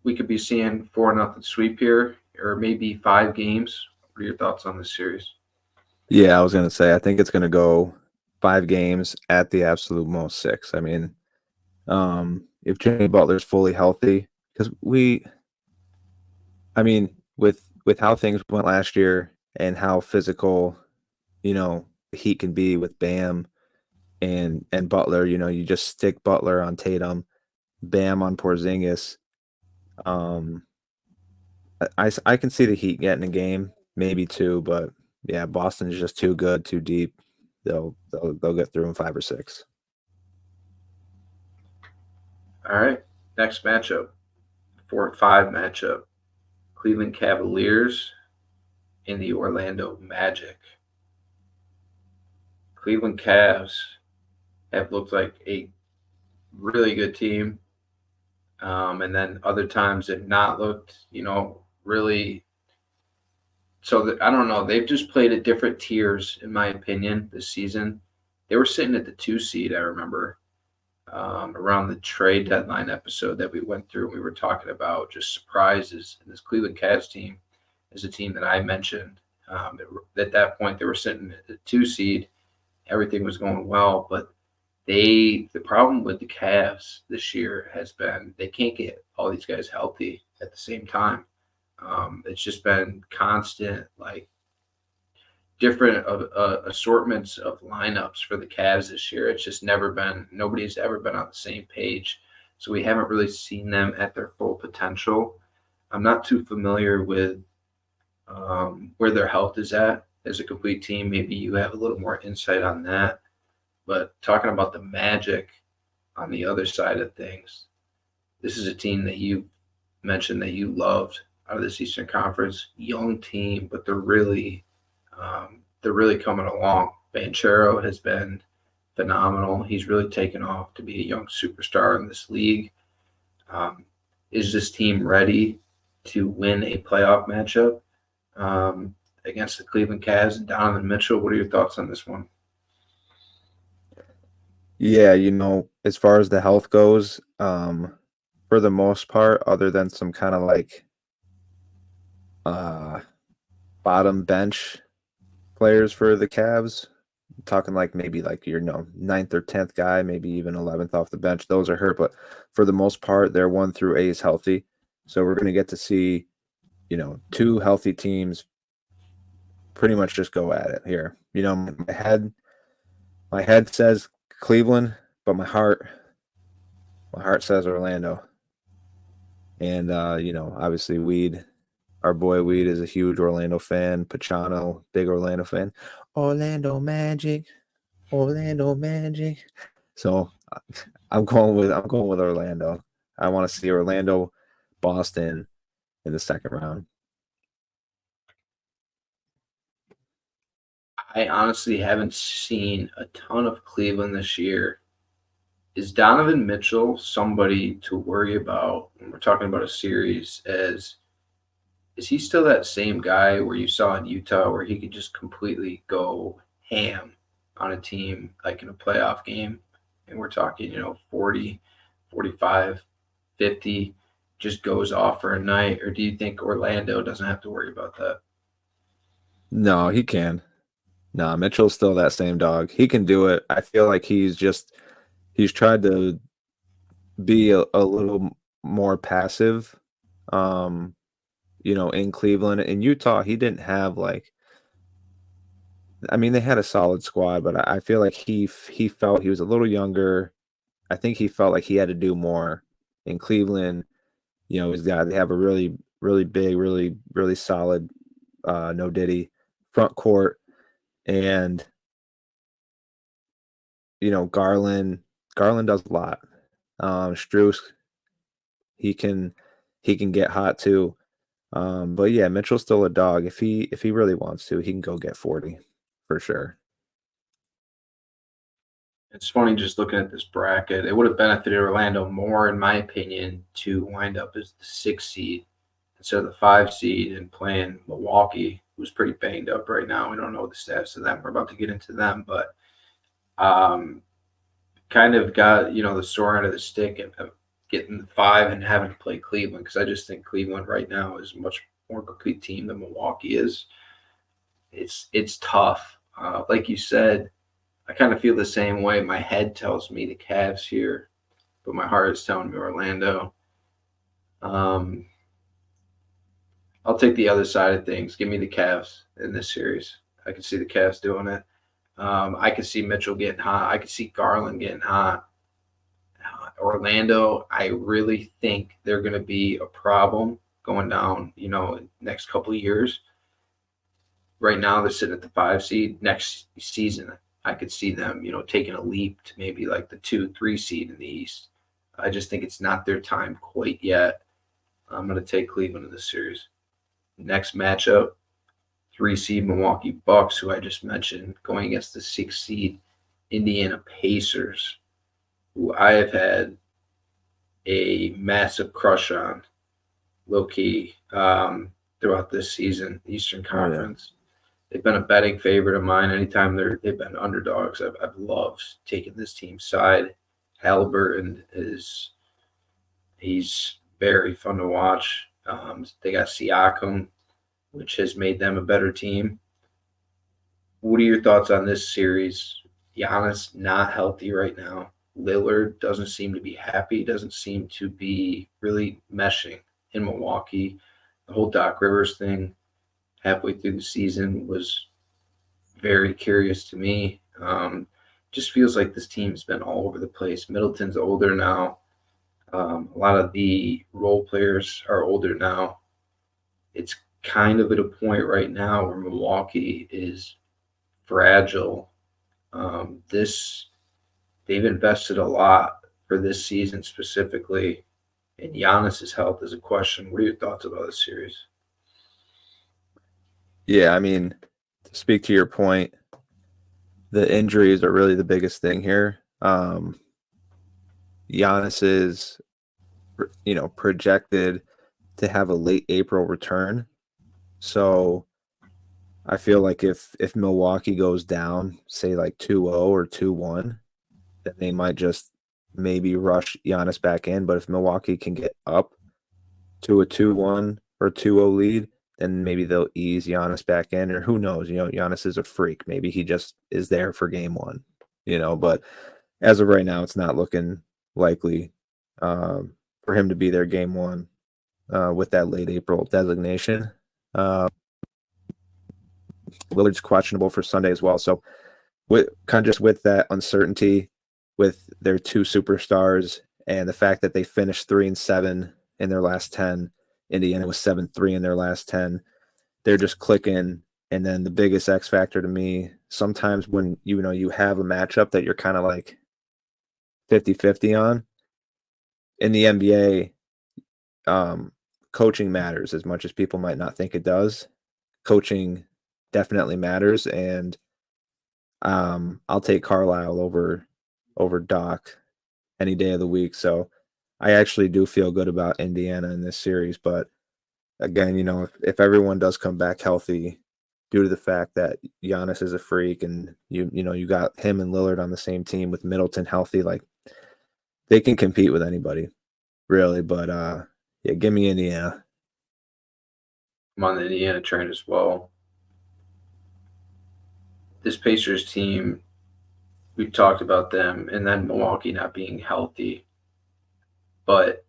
we could be seeing 4-0 sweep here, or maybe 5 games? What are your thoughts on this series? Yeah, I was going to say, I think it's going to go 5 games at the absolute most 6. I mean, if Jimmy Butler's fully healthy, because with how things went last year and how physical, the Heat can be with Bam and Butler, you just stick Butler on Tatum, Bam on Porzingis. I can see the Heat getting a game, maybe 2, but yeah, Boston is just too good, too deep. They'll get through in 5 or 6. All right, next matchup, 4-5 matchup, Cleveland Cavaliers and the Orlando Magic. Cleveland Cavs have looked like a really good team. And then other times they've not looked, really. So I don't know. They've just played at different tiers, in my opinion, this season. They were sitting at the 2 seed, I remember, around the trade deadline episode that we went through. We were talking about just surprises. And this Cleveland Cavs team is a team that I mentioned. At that point, they were sitting at the 2 seed. Everything was going well, but the problem with the Cavs this year has been they can't get all these guys healthy at the same time. It's just been constant, different assortments of lineups for the Cavs this year. It's just nobody's ever been on the same page. So we haven't really seen them at their full potential. I'm not too familiar with where their health is at as a complete team. Maybe you have a little more insight on that. But talking about the Magic on the other side of things, this is a team that you mentioned that you loved out of this Eastern Conference. Young team, but they're really coming along. Banchero has been phenomenal. He's really taken off to be a young superstar in this league. Is this team ready to win a playoff matchup against the Cleveland Cavs and Donovan Mitchell? What are your thoughts on this one? Yeah, as far as the health goes, for the most part, other than some kind of like bottom bench players for the Cavs, talking like maybe like your ninth or 10th guy, maybe even 11th off the bench, those are hurt. But for the most part, they're 1 through 8 is healthy. So we're going to get to see, 2 healthy teams pretty much just go at it here. My head says Cleveland, but my heart says Orlando. And obviously our boy Weed is a huge Orlando fan. Pachano, big Orlando fan. Orlando Magic. So I'm going with Orlando. I want to see Orlando, Boston in the second round. I honestly haven't seen a ton of Cleveland this year. Is Donovan Mitchell somebody to worry about when we're talking about a series? Is he still that same guy where you saw in Utah where he could just completely go ham on a team like in a playoff game? And we're talking, 40, 45, 50, just goes off for a night? Or do you think Orlando doesn't have to worry about that? No, he can. No, Mitchell's still that same dog. He can do it. I feel like he's tried to be a little more passive. In Cleveland. In Utah, he didn't have they had a solid squad, but I feel like he felt he was a little younger. I think he felt like he had to do more. In Cleveland, they have a really, really big, really, really solid no Diddy front court. And Garland does a lot. Strus, he can get hot too. But yeah, Mitchell's still a dog. If he really wants to, he can go get 40 for sure. It's funny just looking at this bracket. It would have benefited Orlando more, in my opinion, to wind up as the 6th seed instead of the 5 seed and playing Milwaukee, who's pretty banged up right now. We don't know the status of them. We're about to get into them, but kind of got the sore end of the stick of getting the 5 and having to play Cleveland, because I just think Cleveland right now is a much more complete team than Milwaukee is. It's tough. Like you said, I kind of feel the same way. My head tells me the Cavs here, but my heart is telling me Orlando. I'll take the other side of things. Give me the Cavs in this series. I can see the Cavs doing it. I could see Mitchell getting hot. I could see Garland getting hot. Orlando, I really think they're going to be a problem going down, next couple of years. Right now, they're sitting at the 5 seed. Next season, I could see them, taking a leap to maybe like the 2-3 seed in the East. I just think it's not their time quite yet. I'm going to take Cleveland in this series. Next matchup, 3 seed Milwaukee Bucks, who I just mentioned, going against the 6 seed Indiana Pacers, who I have had a massive crush on, low-key, throughout this season, Eastern Conference. They've been a betting favorite of mine. Anytime they've been underdogs, I've loved taking this team's side. Halliburton he's very fun to watch. They got Siakam, which has made them a better team. What are your thoughts on this series? Giannis not healthy right now. Lillard doesn't seem to be happy, doesn't seem to be really meshing in Milwaukee. The whole Doc Rivers thing halfway through the season was very curious to me. Just feels like this team's been all over the place. Middleton's older now. A lot of the role players are older now. It's kind of at a point right now where Milwaukee is fragile. They've invested a lot for this season specifically, and Giannis's health is a question. What are your thoughts about this series? Yeah, to speak to your point, The injuries are really the biggest thing here. Giannis is, projected to have a late April return. So I feel like if Milwaukee goes down, say like 2-0 or 2-1, then they might just maybe rush Giannis back in. But if Milwaukee can get up to a 2-1 or 2-0 lead, then maybe they'll ease Giannis back in, or who knows? Giannis is a freak. Maybe he just is there for game one, but as of right now, it's not looking likely for him to be there game one with that late April designation. Lillard's questionable for Sunday as well. So with that uncertainty with their two superstars and the fact that they finished 3-7 in their last 10, Indiana was 7-3 in their last 10. They're just clicking. And then the biggest X factor to me, sometimes when you have a matchup that you're kind of like 50-50 on, in the NBA, coaching matters as much as people might not think it does. Coaching definitely matters, and I'll take Carlisle over Doc any day of the week. So I actually do feel good about Indiana in this series. But again, if everyone does come back healthy, due to the fact that Giannis is a freak, and you got him and Lillard on the same team with Middleton healthy, like they can compete with anybody, really. But yeah, give me Indiana. I'm on the Indiana train as well. This Pacers team, we've talked about them, and then Milwaukee not being healthy. But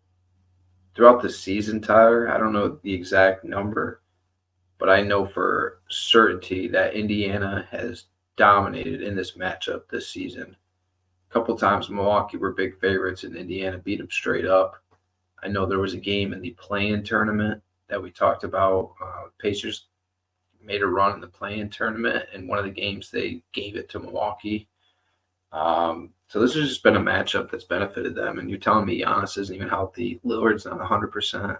throughout the season, Tyler, I don't know the exact number, but I know for certainty that Indiana has dominated in this matchup this season. A couple times Milwaukee were big favorites, and Indiana beat them straight up. I know there was a game in the play-in tournament that we talked about. Pacers made a run in the play-in tournament, and one of the games they gave it to Milwaukee. So this has just been a matchup that's benefited them. And you're telling me Giannis isn't even healthy. Lillard's not 100%.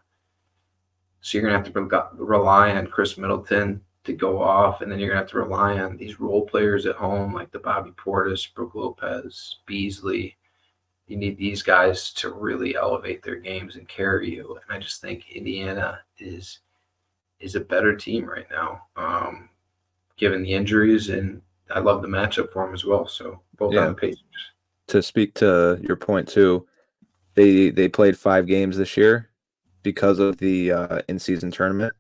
So you're going to have to rely on Chris Middleton to go off, and then you're going to have to rely on these role players at home like the Bobby Portis, Brook Lopez, Beasley. You need these guys to really elevate their games and carry you. And I just think Indiana is a better team right now, given the injuries, and I love the matchup for them as well. So both on the Pacers. To speak to your point too, they played 5 games this year because of the in-season tournament.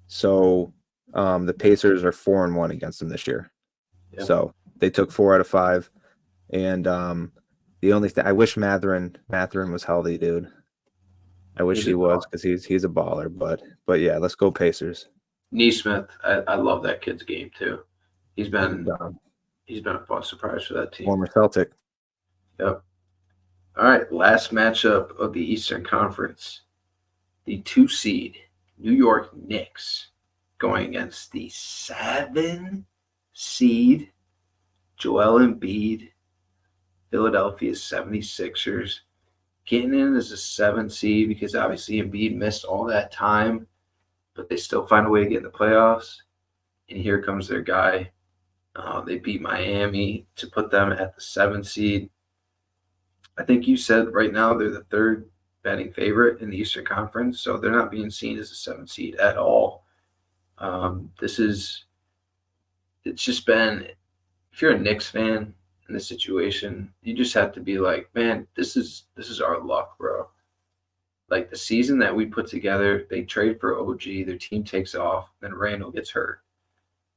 So the Pacers are 4-1 against them this year. Yeah. So they took 4 out of 5, and the only thing I wish Mathurin was healthy, dude. I wish he was, because he's a baller. But yeah, let's go Pacers. Neesmith, I love that kid's game too. He's been a fun surprise for that team. Former Celtic. Yep. All right, last matchup of the Eastern Conference. The 2 seed New York Knicks going against the 7 seed Joel Embiid, Philadelphia 76ers. Getting in as a 7 seed because obviously Embiid missed all that time, but they still find a way to get in the playoffs. And here comes their guy. They beat Miami to put them at the 7 seed. I think you said right now they're the 3rd betting favorite in the Eastern Conference, so they're not being seen as a 7 seed at all. It's just been, if you're a Knicks fan in this situation, you just have to be like, man, this is our luck, bro. Like the season that we put together, they trade for OG, their team takes off, then Randall gets hurt.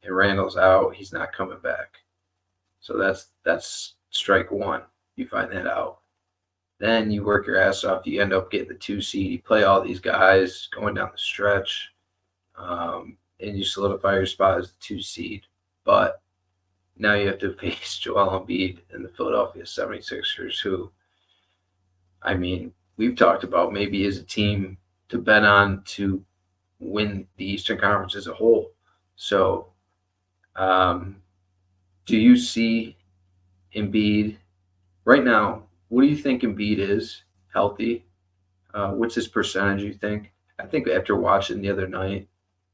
And Randall's out, he's not coming back. So that's strike 1. You find that out. Then you work your ass off, you end up getting the 2 seed, you play all these guys going down the stretch, and you solidify your spot as the 2 seed. But now you have to face Joel Embiid and the Philadelphia 76ers, who, I mean, we've talked about maybe as a team to bet on to win the Eastern Conference as a whole. So do you see Embiid right now? What do you think Embiid is healthy? What's his percentage, you think? I think after watching the other night,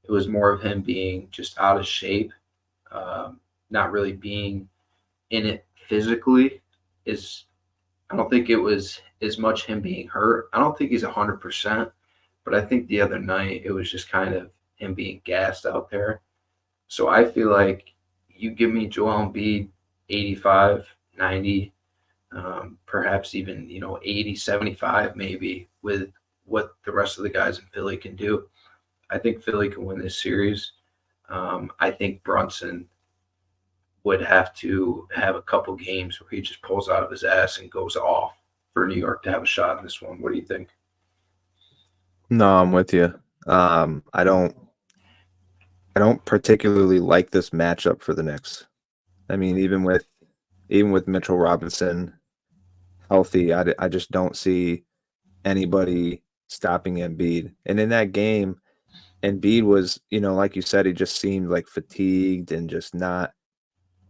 it was more of him being just out of shape, not really being in it physically is, I don't think it was as much him being hurt. I don't think he's 100%, but I think the other night it was just kind of him being gassed out there. So I feel like you give me Joel Embiid 85, 90, perhaps even, 80, 75 maybe with what the rest of the guys in Philly can do. I think Philly can win this series. I think Brunson would have to have a couple games where he just pulls out of his ass and goes off for New York to have a shot in this one. What do you think? No, I'm with you. I don't particularly like this matchup for the Knicks. I mean, even with Mitchell Robinson healthy, I just don't see anybody stopping Embiid. And in that game, Embiid was, like you said, he just seemed like fatigued and just not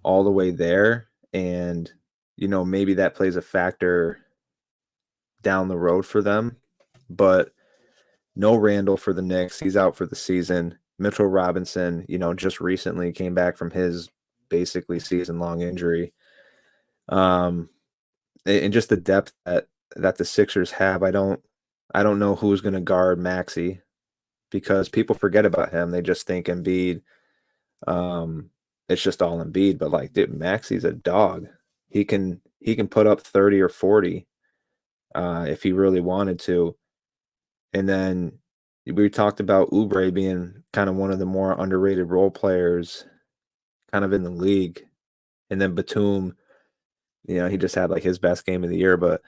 all the way there. And, maybe that plays a factor down the road for them. But no Randall for the Knicks. He's out for the season. Mitchell Robinson, just recently came back from his basically season-long injury. And just the depth that the Sixers have, I don't know who's going to guard Maxey because people forget about him. They just think Embiid. It's just all Embiid, but like, dude, Maxey's a dog. He can put up 30 or 40 if he really wanted to. And then we talked about Oubre being kind of one of the more underrated role players kind of in the league. And then Batum, he just had like his best game of the year, but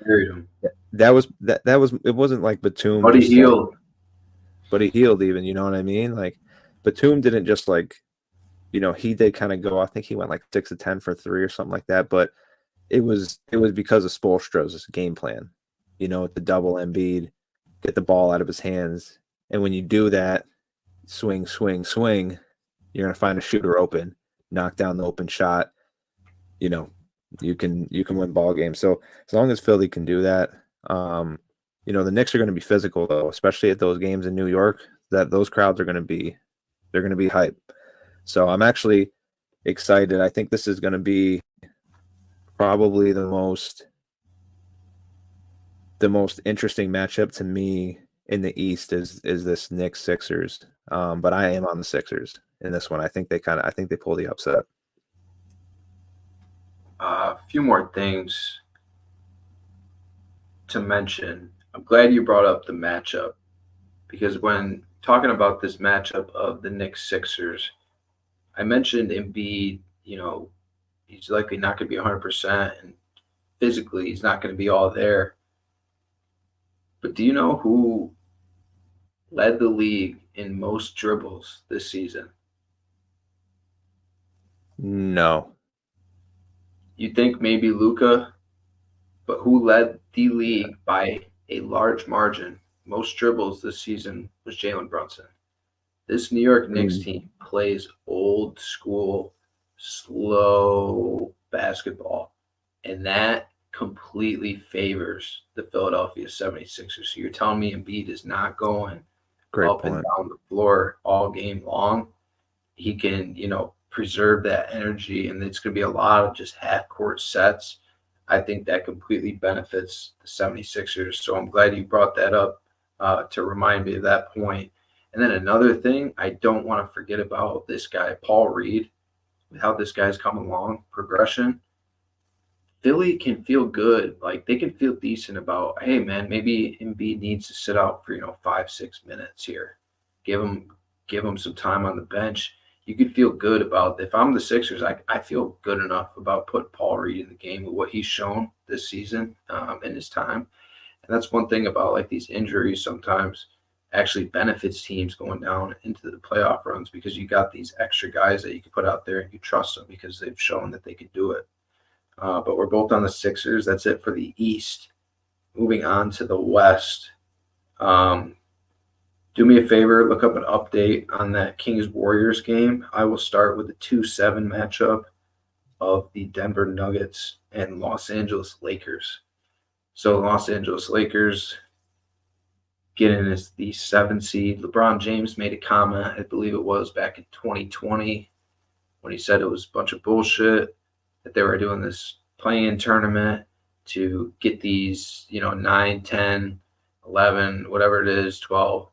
that was it wasn't like Batum But he healed. But he healed even, you know what I mean? Like Batum didn't just like, he did kind of go, I think he went like 6 of 10 for 3 or something like that, but it was because of Spoelstra's game plan, with the double Embiid, get the ball out of his hands. And when you do that, swing, swing, swing, you're going to find a shooter open, knock down the open shot. You can win ball games. So as long as Philly can do that, the Knicks are going to be physical though, especially at those games in New York. That those crowds are going to be, they're going to be hype. So I'm actually excited. I think this is going to be probably the most interesting matchup to me in the East is this Knicks Sixers. But I am on the Sixers in this one. I think they pull the upset. A few more things to mention. I'm glad you brought up the matchup because when talking about this matchup of the Knicks Sixers, I mentioned Embiid, he's likely not going to be 100%, and physically he's not going to be all there. But do you know who led the league in most dribbles this season? No. You'd think maybe Luka, but who led the league by a large margin, most dribbles this season, was Jalen Brunson. This New York Knicks team plays old school, slow basketball, and that completely favors the Philadelphia 76ers. So you're telling me Embiid is not going up and down the floor all game long? He can, preserve that energy, and it's going to be a lot of just half-court sets. I think that completely benefits the 76ers. So I'm glad you brought that up to remind me of that point. And then another thing, I don't want to forget about this guy, Paul Reed, how this guy's come along, progression. Philly can feel good. Like, they can feel decent about, hey, man, maybe Embiid needs to sit out for, 5-6 minutes here. Give him some time on the bench. You could feel good about, if I'm the Sixers, I feel good enough about putting Paul Reed in the game with what he's shown this season in his time. And that's one thing about like these injuries sometimes actually benefits teams going down into the playoff runs because you got these extra guys that you can put out there and you trust them because they've shown that they can do it. But we're both on the Sixers. That's it for the East. Moving on to the West. Do me a favor, look up an update on that Kings-Warriors game. I will start with the 2-7 matchup of the Denver Nuggets and Los Angeles Lakers. So Los Angeles Lakers getting as the 7 seed. LeBron James made a comment, I believe it was back in 2020, when he said it was a bunch of bullshit that they were doing this play-in tournament to get these, 9, 10, 11, whatever it is, 12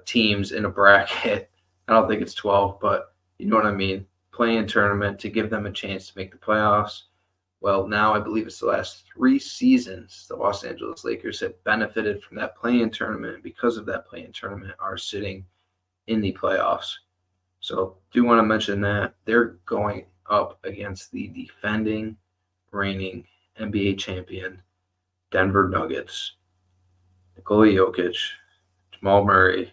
teams in a bracket. I don't think it's 12, but you know what I mean. Play-in tournament to give them a chance to make the playoffs. Well, now I believe it's the last 3 seasons the Los Angeles Lakers have benefited from that play-in tournament, and because of that play-in tournament are sitting in the playoffs. So do want to mention that they're going up against the defending, reigning NBA champion, Denver Nuggets, Nikola Jokic, Jamal Murray.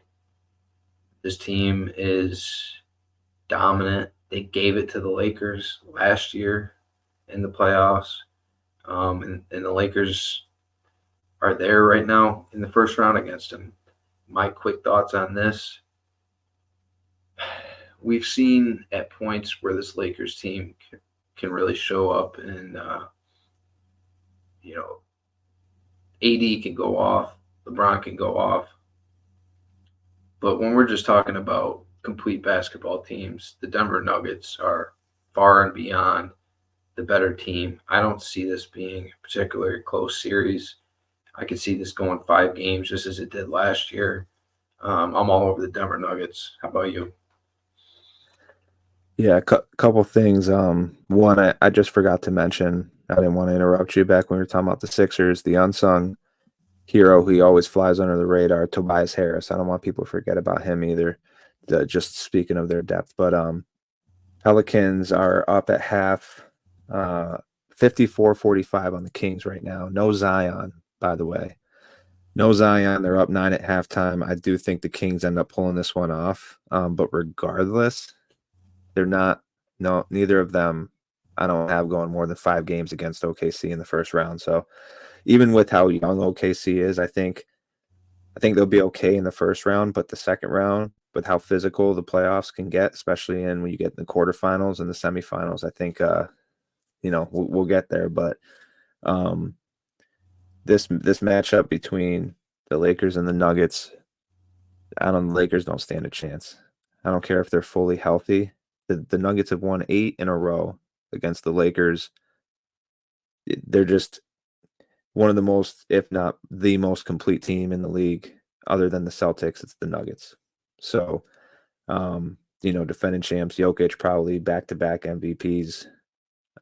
This team is dominant. They gave it to the Lakers last year in the playoffs. And the Lakers are there right now in the first round against them. My quick thoughts on this. We've seen at points where this Lakers team can really show up and, AD can go off, LeBron can go off. But when we're just talking about complete basketball teams, the Denver Nuggets are far and beyond the better team. I don't see this being a particularly close series. I could see this going 5 games just as it did last year. I'm all over the Denver Nuggets. How about you? Yeah, a couple things. One, I just forgot to mention. I didn't want to interrupt you back when we were talking about the Sixers. The unsung hero who always flies under the radar, Tobias Harris. I don't want people to forget about him either. Just speaking of their depth, but Pelicans are up at half, 54-45 on the Kings right now. No Zion, by the way. No Zion. They're up 9 at halftime. I do think the Kings end up pulling this one off. But regardless, they're not. No, neither of them. I don't have going more than 5 games against OKC in the first round. So even with how young OKC is, I think they'll be okay in the first round. But the second round, with how physical the playoffs can get, especially when you get in the quarterfinals and the semifinals, I think we'll get there. But this matchup between the Lakers and the Nuggets, the Lakers don't stand a chance. I don't care if they're fully healthy. The Nuggets have won 8 in a row against the Lakers. They're just one of the most, if not the most complete team in the league, other than the Celtics. It's the Nuggets. So, defending champs, Jokic, probably back-to-back MVPs.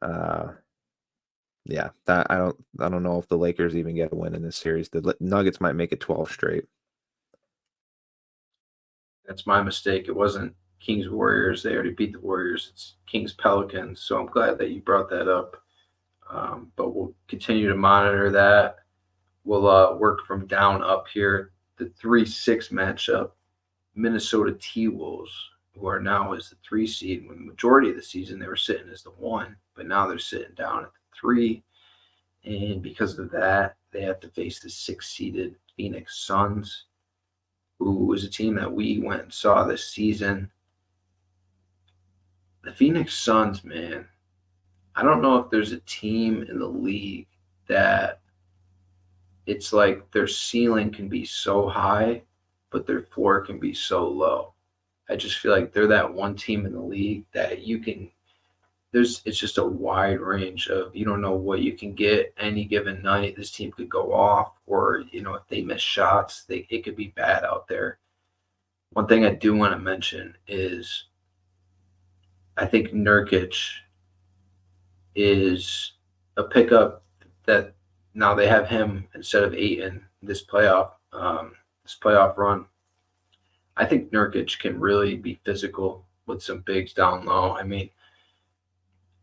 I don't know if the Lakers even get a win in this series. The Nuggets might make it 12 straight. That's my mistake. It wasn't Kings Warriors. They already beat the Warriors. It's Kings Pelicans. So I'm glad that you brought that up. But we'll continue to monitor that. We'll work from down up here. The 3-6 matchup, Minnesota T-Wolves, who are now as the 3 seed. When the majority of the season they were sitting as the 1, but now they're sitting down at the 3. And because of that, they have to face the 6-seeded Phoenix Suns, who is a team that we went and saw this season. The Phoenix Suns, man, I don't know if there's a team in the league that it's like their ceiling can be so high, but their floor can be so low. I just feel like they're that one team in the league that it's just a wide range of, you don't know what you can get any given night. This team could go off, or, if they miss shots, it could be bad out there. One thing I do want to mention is I think Nurkic is a pickup that now they have him instead of Ayton this playoff run. I think Nurkic can really be physical with some bigs down low. I mean,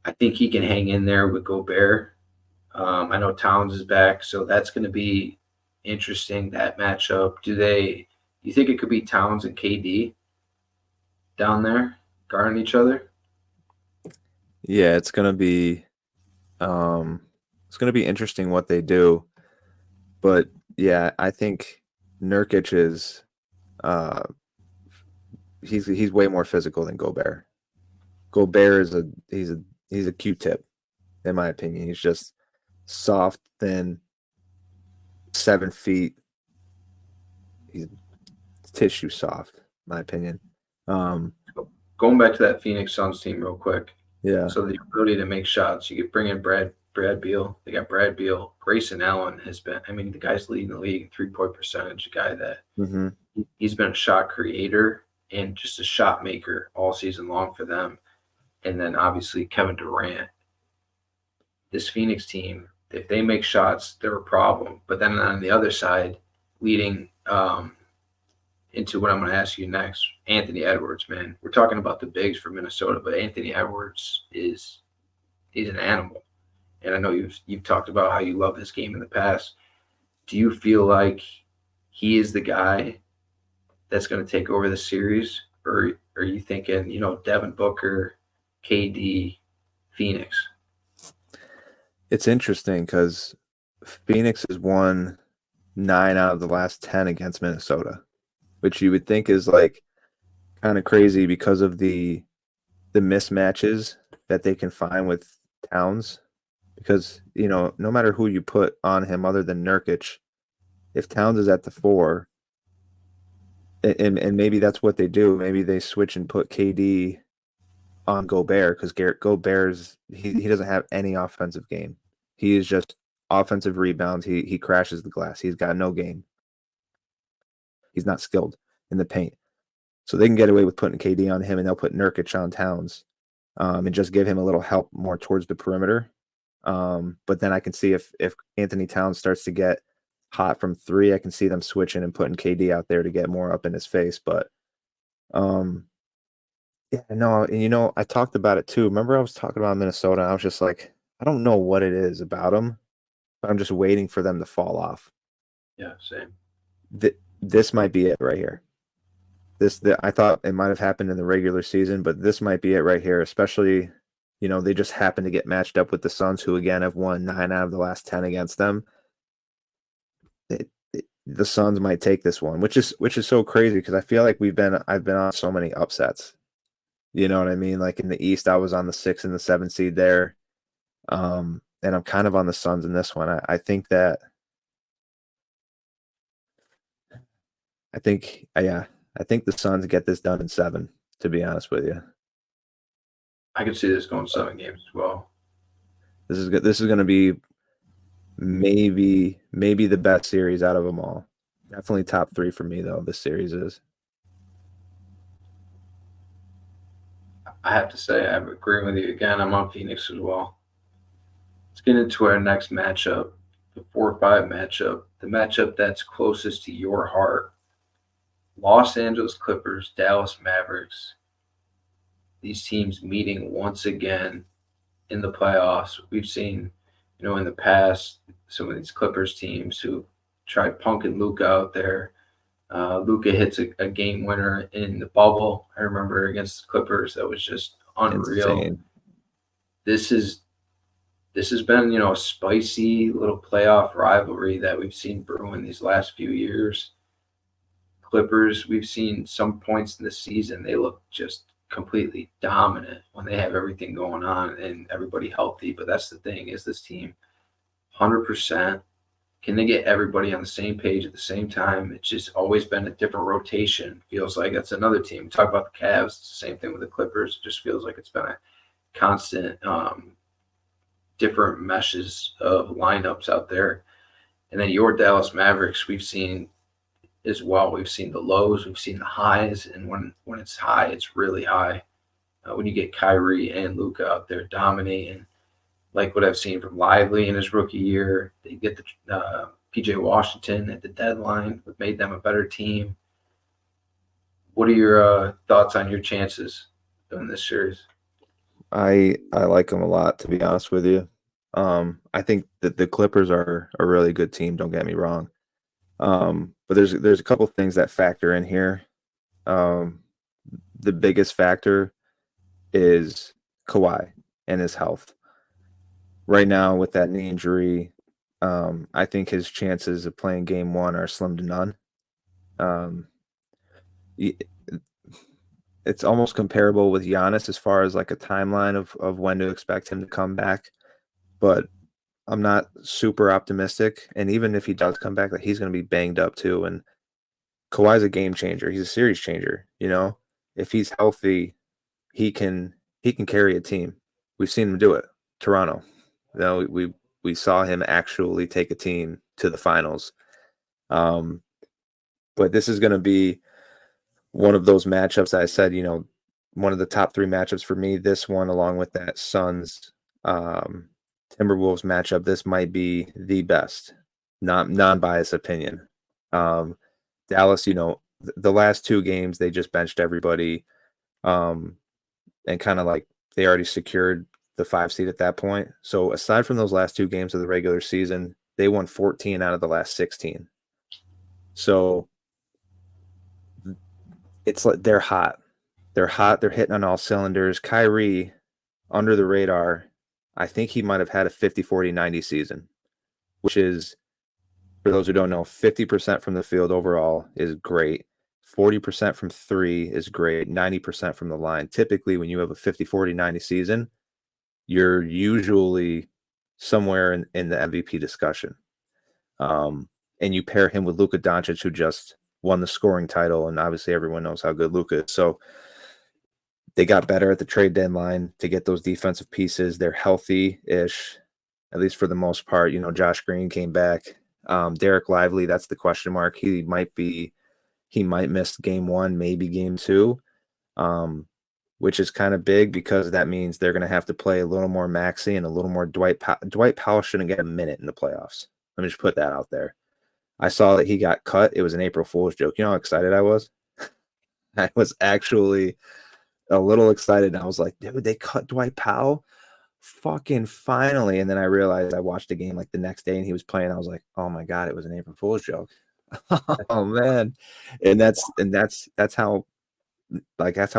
I think he can hang in there with Gobert. I know Towns is back, so that's going to be interesting, that matchup. Do you think it could be Towns and KD down there guarding each other? Yeah, it's gonna be interesting what they do. But yeah, I think Nurkic is he's way more physical than Gobert. Gobert is he's a Q-tip, in my opinion. He's just soft, thin, 7 feet. He's tissue soft, in my opinion. Going back to that Phoenix Suns team real quick, Yeah. So the ability to make shots, you could bring in Brad Beal. They got Brad Beal. Grayson Allen has been. I mean, the guy's leading the league in 3-point percentage. A guy that Mm-hmm. he's been a shot creator and just a shot maker all season long for them. And then obviously Kevin Durant. This Phoenix team, if they make shots, they're a problem. But then on the other side, leading into what I'm going to ask you next, Anthony Edwards, man. We're talking about the bigs for Minnesota, but Anthony Edwards he's an animal. And I know you've talked about how you love this game in the past. Do you feel like he is the guy that's going to take over the series, or are you thinking, Devin Booker, KD, Phoenix? It's interesting because Phoenix has won 9 out of the last 10 against Minnesota, which you would think is like kind of crazy because of the mismatches that they can find with Towns. Because, no matter who you put on him other than Nurkic, if Towns is at the 4, and maybe that's what they do, maybe they switch and put KD on Gobert because Gobert's he doesn't have any offensive game. He is just offensive rebounds. He crashes the glass. He's got no game. He's not skilled in the paint. So they can get away with putting KD on him, and they'll put Nurkic on Towns, and just give him a little help more towards the perimeter. But then I can see if Anthony Towns starts to get hot from 3, I can see them switching and putting KD out there to get more up in his face. But yeah, no, and I talked about it too. Remember I was talking about Minnesota, and I was just like, I don't know what it is about them, but I'm just waiting for them to fall off. Yeah, same. This might be it right here. I thought it might have happened in the regular season, but this might be it right here, especially, they just happen to get matched up with the Suns, who again have won 9 out of the last 10 against them. The Suns might take this one, which is so crazy because I feel like I've been on so many upsets. You know what I mean? Like in the East, I was on the 6 and the 7 seed there. And I'm kind of on the Suns in this one. I think the Suns get this done in 7, to be honest with you. I could see this going 7 games as well. This is good. This is going to be maybe the best series out of them all. Definitely top 3 for me, though. This series is. I have to say, I'm agreeing with you again. I'm on Phoenix as well. Let's get into our next matchup, the 4-5 matchup, the matchup that's closest to your heart. Los Angeles Clippers, Dallas Mavericks. These teams meeting once again in the playoffs. We've seen, in the past, some of these Clippers teams who tried punking Luka out there. Luka hits a game winner in the bubble. I remember against the Clippers, that was just unreal. Insane. This has been, a spicy little playoff rivalry that we've seen brewing these last few years. Clippers, we've seen some points in the season, they look just completely dominant when they have everything going on and everybody healthy. But that's the thing, is this team 100%? Can they get everybody on the same page at the same time? It's just always been a different rotation. Feels like that's another team. We talk about the Cavs, it's the same thing with the Clippers. It just feels like it's been a constant different meshes of lineups out there. And then your Dallas Mavericks, we've seen as well. We've seen the lows, we've seen the highs, and when it's high, it's really high. When you get Kyrie and Luka out there dominating, like what I've seen from Lively in his rookie year, they get the PJ Washington at the deadline, what made them a better team. What are your thoughts on your chances in this series? I like them a lot, to be honest with you. I think that the Clippers are a really good team. Don't get me wrong. But there's a couple things that factor in here. The biggest factor is Kawhi and his health. Right now, with that knee injury, I think his chances of playing Game 1 are slim to none. It's almost comparable with Giannis as far as like a timeline of when to expect him to come back, but I'm not super optimistic. And even if he does come back, like he's going to be banged up too. And Kawhi's a game changer. He's a series changer. If he's healthy, he can carry a team. we've seen him do it. Toronto. We saw him actually take a team to the finals. But this is going to be one of those matchups I said, one of the top 3 matchups for me. This one, along with that Suns Timberwolves matchup, this might be the best, not non-biased opinion. Dallas, the last 2 games, they just benched everybody, and kind of like they already secured the 5 seed at that point. So aside from those last 2 games of the regular season, they won 14 out of the last 16. So it's like they're hot. They're hot. They're hitting on all cylinders. Kyrie, under the radar, I think he might have had a 50-40-90 season, which is, for those who don't know, 50% from the field overall is great. 40% from 3 is great. 90% from the line. Typically, when you have a 50-40-90 season, you're usually somewhere in the MVP discussion. And you pair him with Luka Doncic, who just won the scoring title, and obviously everyone knows how good Luka is. So they got better at the trade deadline to get those defensive pieces. They're healthy-ish, at least for the most part. Josh Green came back. Derek Lively, that's the question mark. He might miss game 1, maybe game 2, which is kind of big because that means they're going to have to play a little more Maxey and a little more Dwight Powell shouldn't get a minute in the playoffs. Let me just put that out there. I saw that he got cut. It was an April Fool's joke. You know how excited I was? I was actually a little excited. And I was like, dude, they cut Dwight Powell? Fucking finally. And then I realized I watched the game like the next day and he was playing. I was like, oh my God, it was an April Fool's joke. Oh man. And that's how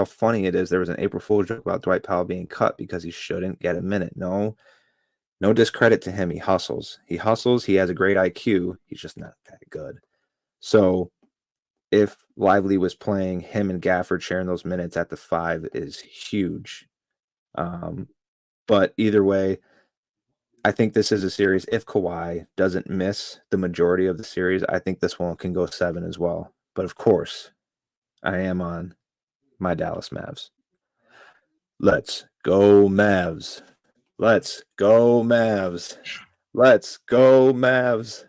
funny it is. There was an April Fool's joke about Dwight Powell being cut because he shouldn't get a minute. No discredit to him. He hustles. He has a great IQ. He's just not that good. So if Lively was playing, him and Gafford sharing those minutes at the 5 is huge. But either way, I think this is a series. If Kawhi doesn't miss the majority of the series, I think this one can go 7 as well. But of course, I am on my Dallas Mavs. Let's go Mavs. Let's go Mavs. Let's go Mavs.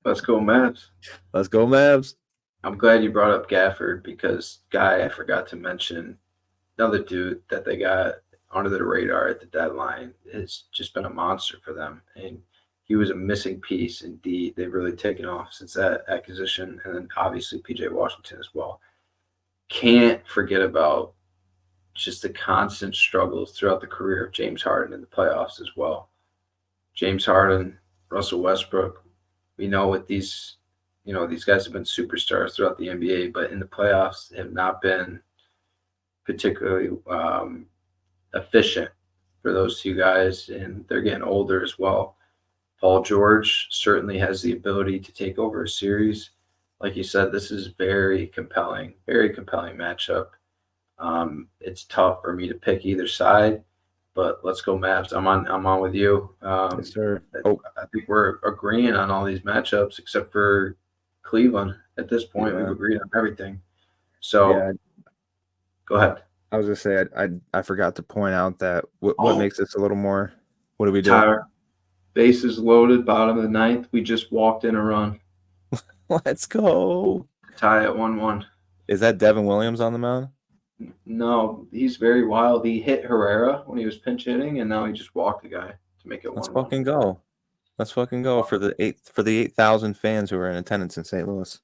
Let's go, Mavs. Let's go Mavs. I'm glad you brought up Gafford because, Guy, I forgot to mention, another dude that they got under the radar at the deadline has just been a monster for them. And he was a missing piece indeed. They've really taken off since that acquisition. And then obviously PJ Washington as well. Can't forget about just the constant struggles throughout the career of James Harden in the playoffs as well. James Harden, Russell Westbrook, we know what these guys have been superstars throughout the NBA, but in the playoffs have not been particularly efficient for those 2 guys, and they're getting older as well. Paul George certainly has the ability to take over a series. Like you said, this is very compelling matchup. It's tough for me to pick either side, but let's go Mavs. I'm on with you. Yes, sir. I think we're agreeing on all these matchups except for Cleveland. At this point, Yeah. we've agreed on everything. So Yeah. Go ahead. I was gonna say I forgot to point out that what makes this a little more. What do we do? Tyler, bases loaded, bottom of the 9th. We just walked in a run. Let's go. Tie at 1-1. Is that Devin Williams on the mound? No, he's very wild. He hit Herrera when he was pinch hitting, and now he just walked the guy to make it 1-1. Let's fucking go. Let's fucking go for the 8,000 fans who are in attendance in St. Louis.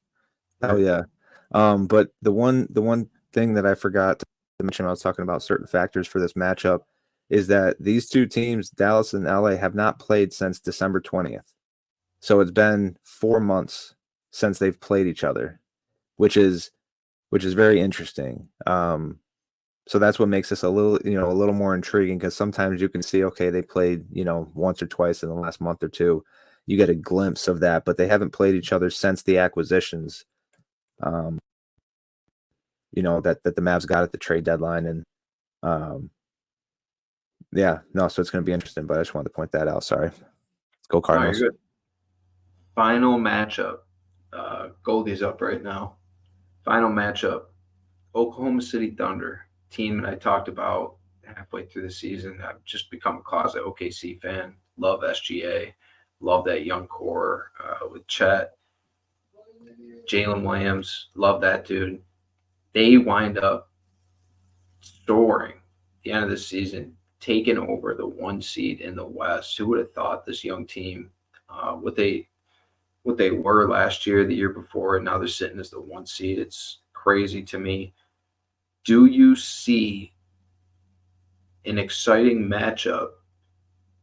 Hell yeah. But the one thing that I forgot to mention when I was talking about certain factors for this matchup is that these 2 teams, Dallas and LA, have not played since December 20th. So it's been 4 months since they've played each other, which is very interesting. So that's what makes this a little more intriguing, because sometimes you can see, okay, they played, once or twice in the last month or 2. You get a glimpse of that, but they haven't played each other since the acquisitions. That the Mavs got at the trade deadline, and so it's going to be interesting. But I just wanted to point that out. Sorry. Let's go Cardinals. Good. Final matchup. Goldie's up right now. Final matchup. Oklahoma City Thunder, team that I talked about halfway through the season. I've just become a closet OKC fan. Love SGA. Love that young core with Chet, Jalen Williams. Love that dude. They wind up soaring at the end of the season, taking over the 1 seed in the West. Who would have thought this young team, what they were last year, the year before, and now they're sitting as the 1 seed? It's crazy to me. Do you see an exciting matchup?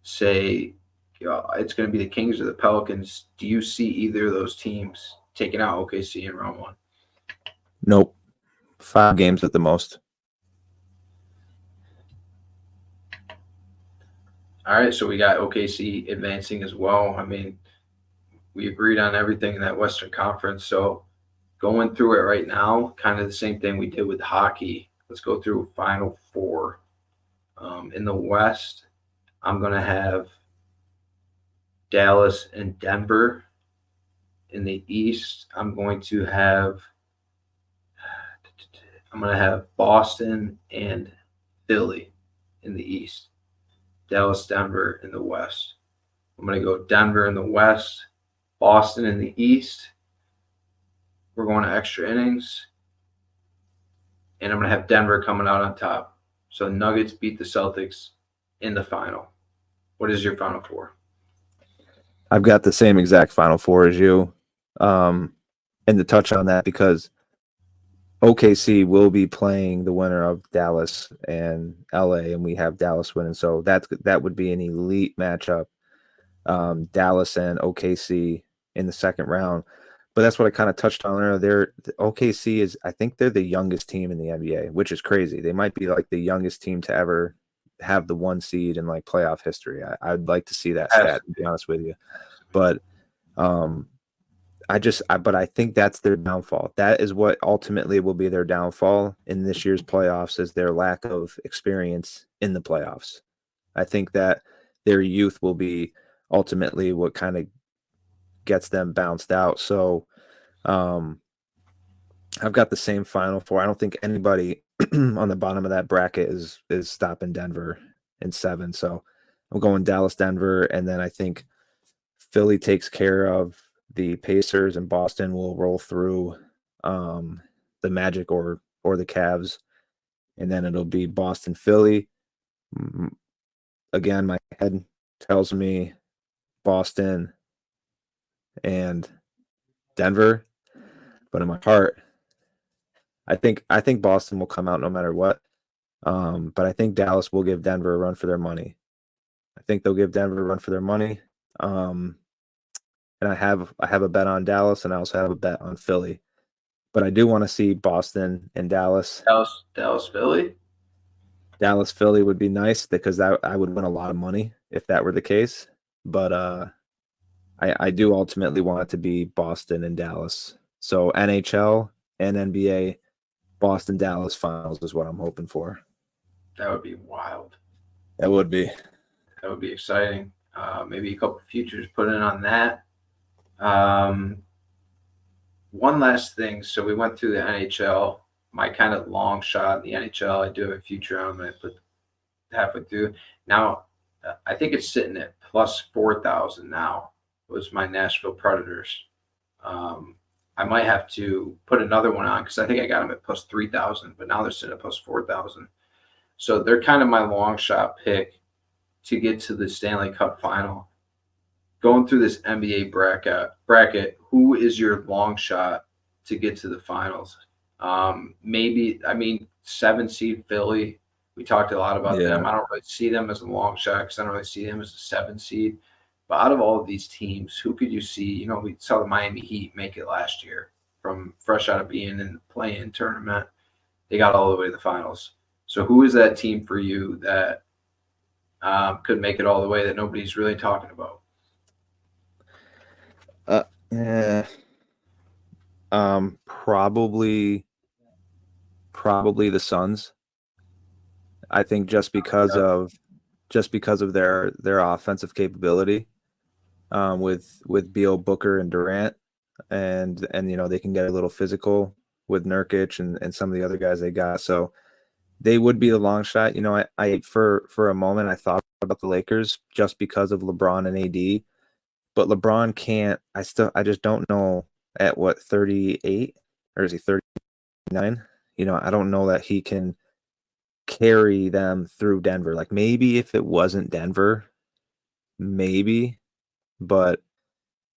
Say, it's going to be the Kings or the Pelicans. Do you see either of those teams taking out OKC in round 1? Nope. 5 games at the most. All right, so we got OKC advancing as well. I mean, we agreed on everything in that Western Conference. So going through it right now, kind of the same thing we did with hockey. Let's go through Final Four. In the West, I'm going to have Dallas and Denver. In the East, I'm going to have Boston and Philly in the East. Dallas, Denver in the West. I'm going to go Denver in the West, Boston in the East. We're going to extra innings. And I'm going to have Denver coming out on top. So Nuggets beat the Celtics in the final. What is your Final Four? I've got the same exact Final Four as you. And to touch on that, because OKC will be playing the winner of Dallas and LA, and we have Dallas winning. So that would be an elite matchup. Dallas and OKC in the second round. But that's what I kind of touched on earlier. OKC is, I think they're the youngest team in the NBA, which is crazy. They might be like the youngest team to ever have the 1 seed in like playoff history. I'd like to see that stat, to be honest with you. But I think that's their downfall. That is what ultimately will be their downfall in this year's playoffs, is their lack of experience in the playoffs. I think that their youth will be ultimately what kind of gets them bounced out. So I've got the same Final Four. I don't think anybody on the bottom of that bracket is stopping Denver in 7. So I'm going Dallas, Denver, and then I think Philly takes care of the Pacers, and Boston will roll through the Magic or the Cavs, and then it'll be Boston, Philly. Again, my head tells me Boston and Denver, but in my heart, I think Boston will come out no matter what. But I think Dallas will give Denver a run for their money. I think they'll give Denver a run for their money. And I have a bet on Dallas, and I also have a bet on Philly. But I do want to see Boston and Dallas. Dallas, Philly? Dallas, Philly would be nice, because I would win a lot of money if that were the case. But I do ultimately want it to be Boston and Dallas. So NHL and NBA, Boston, Dallas finals is what I'm hoping for. That would be wild. That would be. That would be exciting. Maybe a couple futures put in on that. One last thing. So we went through the NHL. My kind of long shot in the NHL, I do have a future on it, but halfway through. Now, I think it's sitting at plus 4,000 now. It was my Nashville Predators. I might have to put another one on, because I think I got them at plus 3,000, but now they're sitting at plus 4,000. So they're kind of my long shot pick to get to the Stanley Cup final. Going through this NBA bracket, who is your long shot to get to the finals? Maybe, 7 seed Philly. We talked a lot about them. I don't really see them as a long shot, because I don't really see them as a 7 seed. But out of all of these teams, who could you see? We saw the Miami Heat make it last year from fresh out of being in the play-in tournament. They got all the way to the finals. So who is that team for you that could make it all the way that nobody's really talking about? Probably the Suns. I think just because of their offensive capability, with Beal, Booker, and Durant, and they can get a little physical with Nurkic and some of the other guys they got. So they would be the long shot. You know, I for a moment I thought about the Lakers just because of LeBron and AD, but LeBron can't. I just don't know at what 38 or is he 39? You know, I don't know that he can carry them through Denver. Like maybe if it wasn't Denver, maybe, but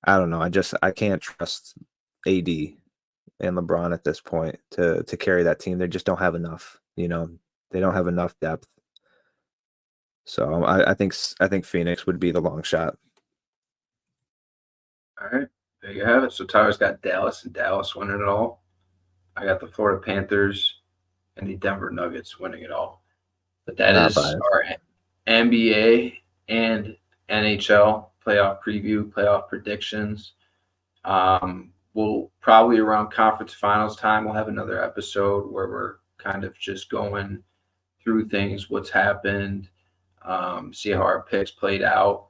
I don't know. I can't trust AD and LeBron at this point to carry that team. They just don't have enough. You know, they don't have enough depth. So I think Phoenix would be the long shot. All right, there you have it. So Tyler's got Dallas and Dallas winning it all. I got the Florida Panthers and the Denver Nuggets winning it all. But that Not is biased. our NBA and NHL playoff preview, playoff predictions. We'll probably around conference finals time, we'll have another episode where we're kind of just going through things, what's happened, see how our picks played out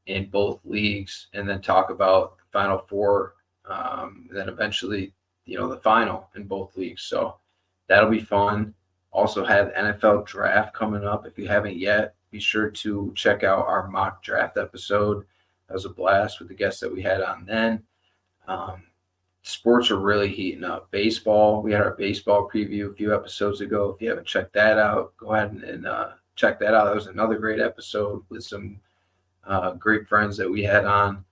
in both leagues, and then talk about the Final Four, and then eventually, the final in both leagues. So that'll be fun. Also have NFL draft coming up. If you haven't yet, be sure to check out our mock draft episode. That was a blast with the guests that we had on then. Sports are really heating up. Baseball, we had our baseball preview a few episodes ago. If you haven't checked that out, go ahead and check that out. That was another great episode with some great friends that we had on.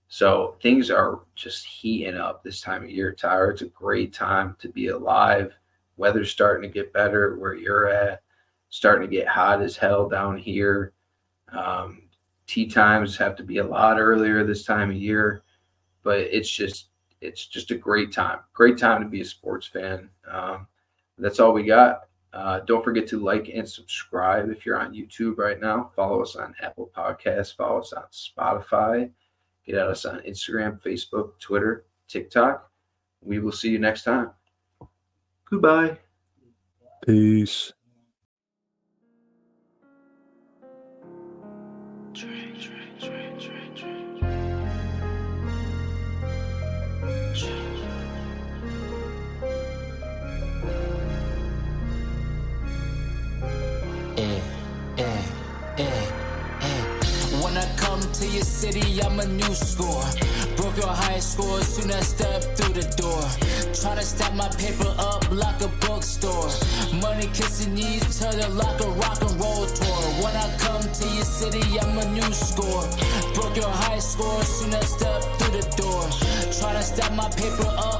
So things are just heating up this time of year, Tyler. It's a great time to be alive. Weather's starting to get better where you're at. Starting to get hot as hell down here. Tea times have to be a lot earlier this time of year, but it's just a great time. Great time to be a sports fan. That's all we got. Don't forget to like and subscribe if you're on YouTube right now. Follow us on Apple Podcasts. Follow us on Spotify. Get at us on Instagram, Facebook, Twitter, TikTok. We will see you next time. Goodbye. Peace. When I come to your city, I'm a new score. Broke your high score soon as I step through the door. Tryna stack my paper up like a bookstore. Money kissing each other like a rock and roll tour. When I come to your city, I'm a new score. Broke your high score soon as I step through the door. Tryna stack my paper up